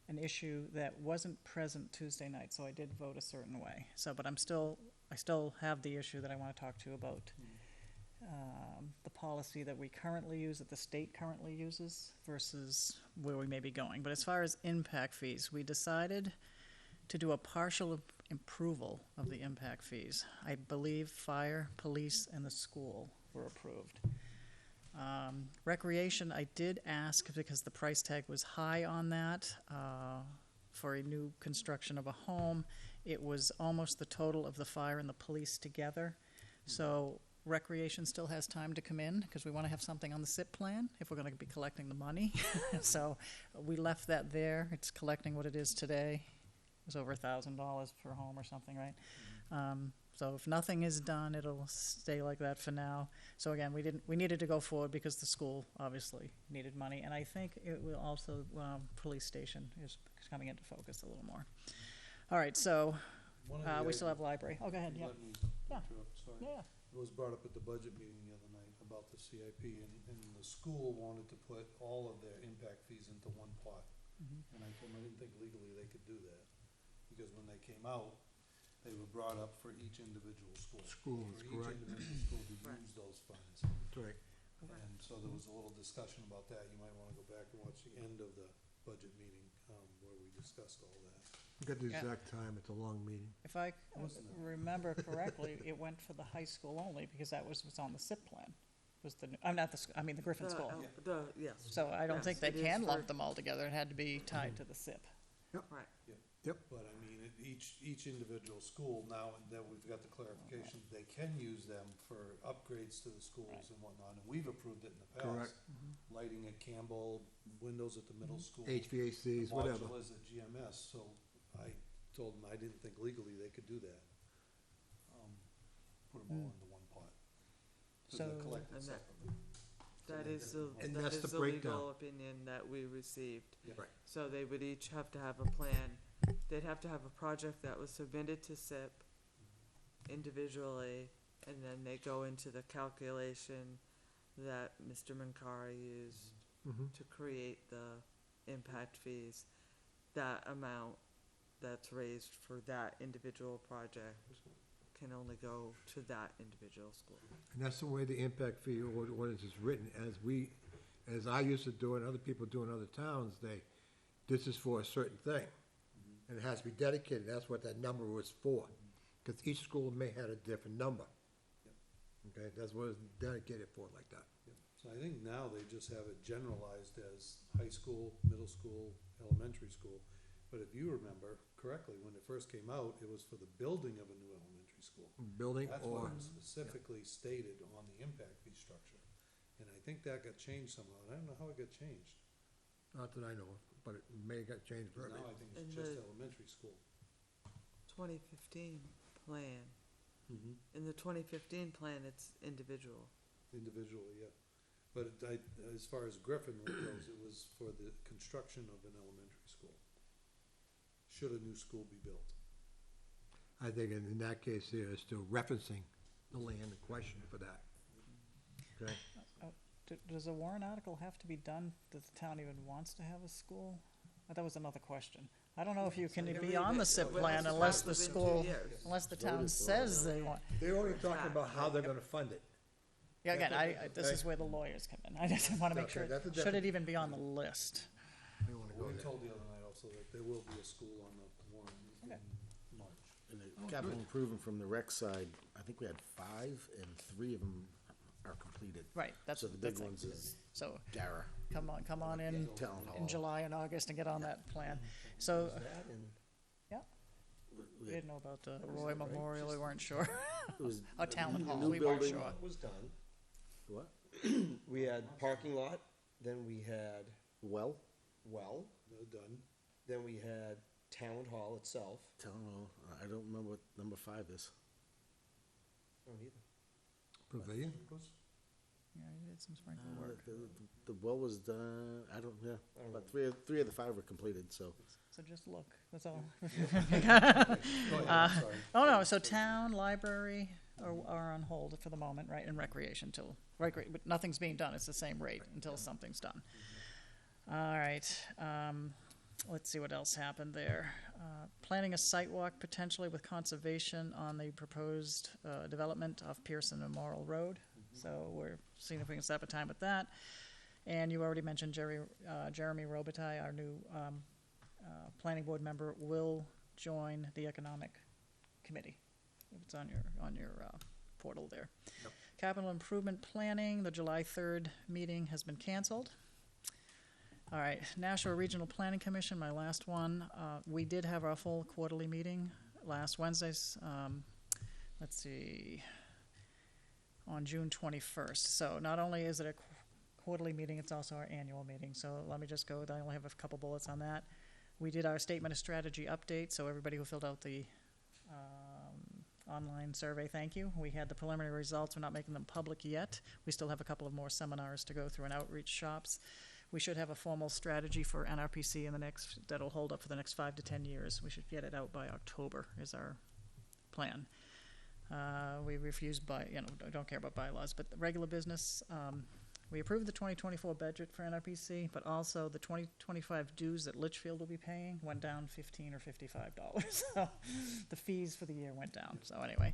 an issue that wasn't present Tuesday night, so I did vote a certain way. So, but I still have the issue that I wanna talk to you about. The policy that we currently use, that the state currently uses, versus where we may be going. But as far as impact fees, we decided to do a partial approval of the impact fees. I believe fire, police, and the school were approved. Recreation, I did ask because the price tag was high on that, for a new construction of a home. It was almost the total of the fire and the police together. So recreation still has time to come in, because we want to have something on the SIP plan if we're going to be collecting the money. So we left that there. It's collecting what it is today. It was over $1,000 per home or something, right? So if nothing is done, it'll stay like that for now. So again, we needed to go forward because the school obviously needed money. And I think it will also, police station is coming into focus a little more. All right, so One of the we still have library. Oh, go ahead, yeah. Let me Yeah. interrupt, sorry. Yeah, It was brought up at the budget meeting the other night about the CIP, and the school wanted to put all of their impact fees into one pot. And I told them I didn't think legally they could do that, because when they came out, they were brought up for each individual school. Schools, For correct. each individual school to Right. use those funds. That's right. And so there was a little discussion about that. You might wanna go back and watch the end of the budget meeting, where we discussed all that. Got the Yeah. exact time, it's a long meeting. if I Wasn't it? remember correctly, it went for the high school only because that was what's on the SIP plan. Was the, I'm not the, I mean, the Griffin School. Yes, So I don't Yes, think they it is can for- lump them all together. It had to be tied to the SIP. right. But I mean, each individual school, now that we've got the clarification, they can use them for upgrades to the schools and whatnot, and we've approved it in the past. Correct. Lighting at Campbell, windows at the middle school. HVACs, whatever. Modulars at GMS, so I told them I didn't think legally they could do that. Put them all into one pot. 'Cause they're So- collected And that- separately. That is the, And that that's is the the legal breakdown. opinion that we received. Yeah. Right. So they would each have to have a plan. They'd have to have a project that was submitted to SIP individually, and then they go into the calculation that Mr. Mankara used to create the impact fees. That amount that's raised for that individual project can only go to that individual school. And that's the way the impact fee ordinance is written, as I used to do it, and other people do in other towns, this is for a certain thing. And it has to be dedicated, that's what that number was for, because each school may have a different number. Okay, that's what it's dedicated for, like that. So I think now they just have it generalized as high school, middle school, elementary school. But if you remember correctly, when it first came out, it was for the building of a new elementary school. Building That's or, what was specifically stated on the impact fee structure. And I think that got changed somehow, and I don't know how it got changed. not that I know of, but it may have got changed 'Cause verbiage. now I think it's And just the- elementary school. 2015 plan. In the 2015 plan, it's individual. Individually, yeah. But as far as Griffin goes, it was for the construction of an elementary school. Should a new school be built? I think in that case, they're still referencing the land in question for that. Okay? Does a warrant article have to be done that the town even wants to have a school? That was another question. I don't know if you can be on the SIP plan unless the school, unless the town says they want. They're only talking about how they're gonna fund it. Yeah, again, this is where the lawyers come in. I just wanna make Okay, sure, that's a should different- it even be on the list? They wanna go We there. told the other night also that there will be a school on the warrant in March. And the capital improvement from the rec side, I think we had 5, and 3 of them are completed. Right, that's. So the big that's it. ones is So, Dara. come on in, Town Hall. in July and August and get on that plan. So, we didn't know about the Roy Memorial, we weren't sure. It was Or Town Hall, new we weren't building. sure. Was done. What? We had parking lot, then we had Well, well, They're done. then we had town hall itself. Town Hall, I don't remember what number 5 is. I don't either. Pavilion? Yeah, you did some sprinkler Uh, work. The well was done, I don't, yeah, I don't but know. three of the 5 were completed, so. So just look, that's all. Go ahead, I'm sorry. Oh, no, so town, library are on hold for the moment, right, and recreation till, but nothing's being done, it's the same rate until something's done. All right, let's see what else happened there. Planning a site walk potentially with conservation on the proposed development of Pearson and Morrill Road. So we're seeing if we can set up a time with that. And you already mentioned Jeremy Robitaille, our new planning board member, will join the economic committee. It's on your portal there. Yep. Capital improvement planning, the July 3rd meeting has been canceled. All right, Nashua Regional Planning Commission, my last one. We did have our full quarterly meeting last Wednesday's, let's see, on June 21st. So not only is it a quarterly meeting, it's also our annual meeting. So let me just go, I only have a couple bullets on that. We did our statement of strategy update, so everybody who filled out the online survey, thank you. We had the preliminary results. We're not making them public yet. We still have a couple of more seminars to go through and outreach shops. We should have a formal strategy for NRPC that'll hold up for the next 5 to 10 years. We should get it out by October is our plan. We refuse don't care about bylaws, but the regular business, we approved the 2024 budget for NRPC, but also the 2025 dues that Litchfield will be paying went down $15 or $55. So the fees for the year went down. So anyway,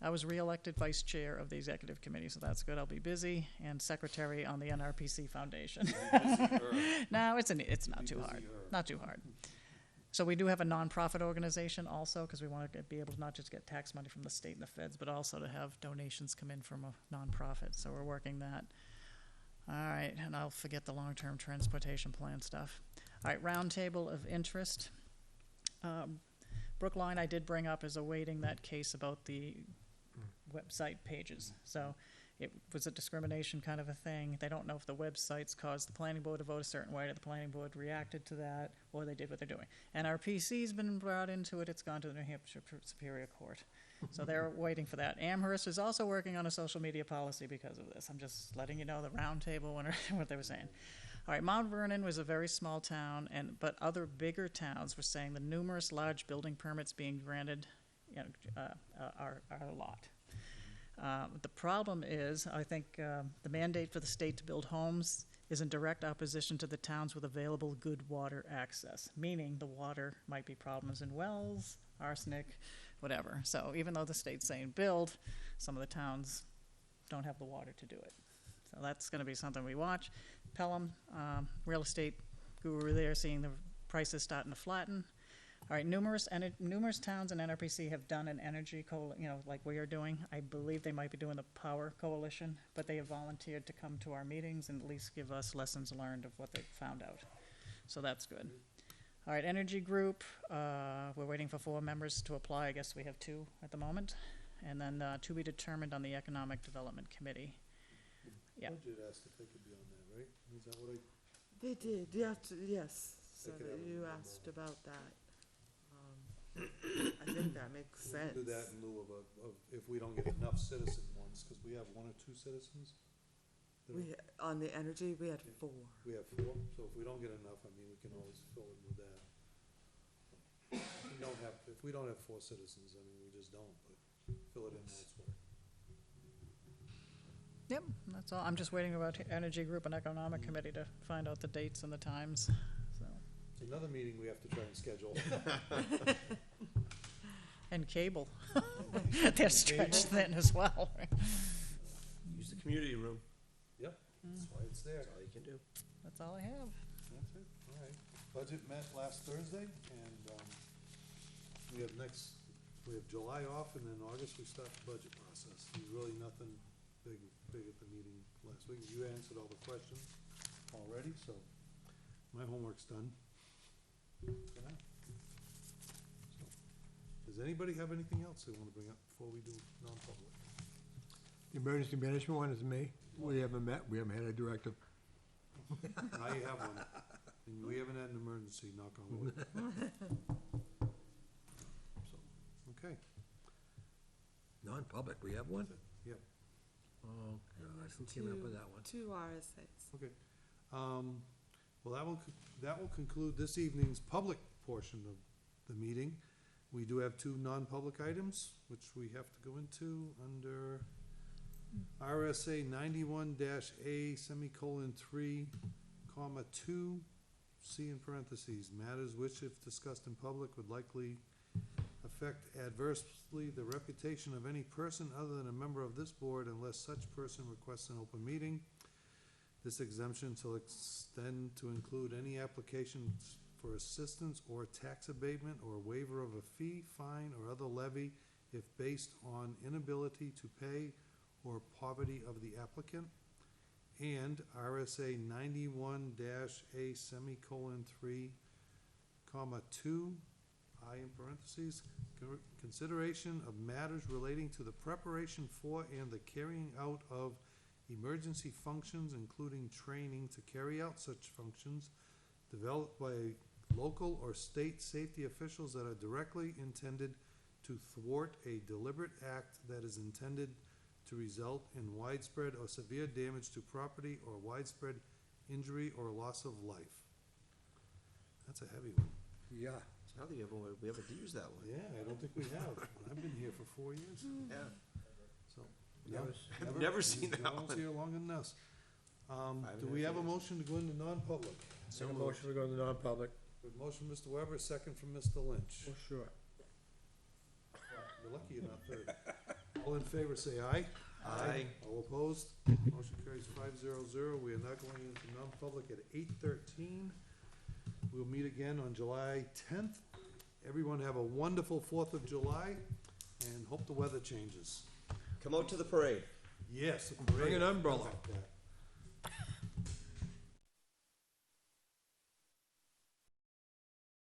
I was reelected vice chair of the executive committee, so that's good. I'll be busy, and secretary on the NRPC Foundation. No, it's not too hard. Not too hard. So we do have a nonprofit organization also, because we want to be able to not just get tax money from the state and the feds, but also to have donations come in from a nonprofit. So we're working that. All right, and I'll forget the long-term transportation plan stuff. All right, roundtable of interest. Brookline, I did bring up as awaiting that case about the website pages. So it was a discrimination kind of a thing. They don't know if the websites caused the planning board to vote a certain way, or the planning board reacted to that, or they did what they're doing. NRPC's been brought into it. It's gone to the New Hampshire Superior Court. So they're waiting for that. Amherst is also working on a social media policy because of this. I'm just letting you know the roundtable what they were saying. All right, Mount Vernon was a very small town, but other bigger towns were saying the numerous large building permits being granted are a lot. The problem is, I think the mandate for the state to build homes is in direct opposition to the towns with available good water access, meaning the water might be problems in wells, arsenic, whatever. So even though the state's saying build, some of the towns don't have the water to do it. So that's going to be something we watch. Pelham, real estate guru there, seeing the prices starting to flatten. All right, numerous towns in NRPC have done an energy like we are doing. I believe they might be doing the Power Coalition, but they have volunteered to come to our meetings and at least give us lessons learned of what they've found out. So that's good. All right, Energy Group, we're waiting for 4 members to apply. I guess we have 2 at the moment. And then to be determined on the Economic Development Committee. Yeah. Budget asked if they could be on that, right? Is that what They did, yes, so They could that have a you member asked on. about that. I think that makes we sense. can do that in lieu of if we don't get enough citizen ones, because we have 1 or 2 citizens? On the energy, we had 4. We have 4, so if we don't get enough, I mean, we can always fill in with that. If we don't have 4 citizens, I mean, we just don't, but fill it in elsewhere. Yep, that's all. I'm just waiting about Energy Group and Economic Committee to find out the dates and the times. So. It's another meeting we have to try and schedule. And cable. They're stretched thin as well. Use the community room. Yep, that's why it's there. That's all you can do. That's all I have. That's it, all right. Budget met last Thursday, and we have July off, and then August we start the budget process. There's really nothing big at the meeting last week. You answered all the questions already, so my homework's done. For now. So, does anybody have anything else they wanna bring up before we do non-public? The emergency management one is me. We haven't met, we haven't had a director. Now you have one, and we haven't had an emergency, knock on wood. So, okay, Non-public, we have one? yep, Oh, God, who came up with that one? 2 RSAs. okay. Well, that will conclude this evening's public portion of the meeting. We do have 2 non-public items, which we have to go into under RSA 91-A ;3, 2, C in parentheses, matters which if discussed in public would likely affect adversely the reputation of any person other than a member of this board unless such person requests an open meeting. This exemption shall extend to include any applications for assistance or tax abatement or waiver of a fee, fine, or other levy if based on inability to pay or poverty of the applicant. And RSA 91-A semicolon 3, comma 2, I in parentheses, consideration of matters relating to the preparation for and the carrying out of emergency functions, including training to carry out such functions, developed by local or state safety officials that are directly intended to thwart a deliberate act that is intended to result in widespread or severe damage to property or widespread injury or loss of life. That's a heavy one. Yeah. I don't think we ever used that one. Yeah, I don't think we have. I've been here for 4 years. Yeah. So, I've never seen that I was one. here longer than this. haven't Do had we have a it. motion to go into non-public? Make a motion to go into non-public. With motion, Mr. Weber, second from Mr. Lynch. Oh, sure. You're lucky you're not third. All in favor, say aye. Aye. All opposed? Motion carries 500. We are now going into non-public at 8:13. We'll meet again on July 10th. Everyone have a wonderful 4th of July, and hope the weather changes. Come out to the parade. Yes, Bring an umbrella. How about that?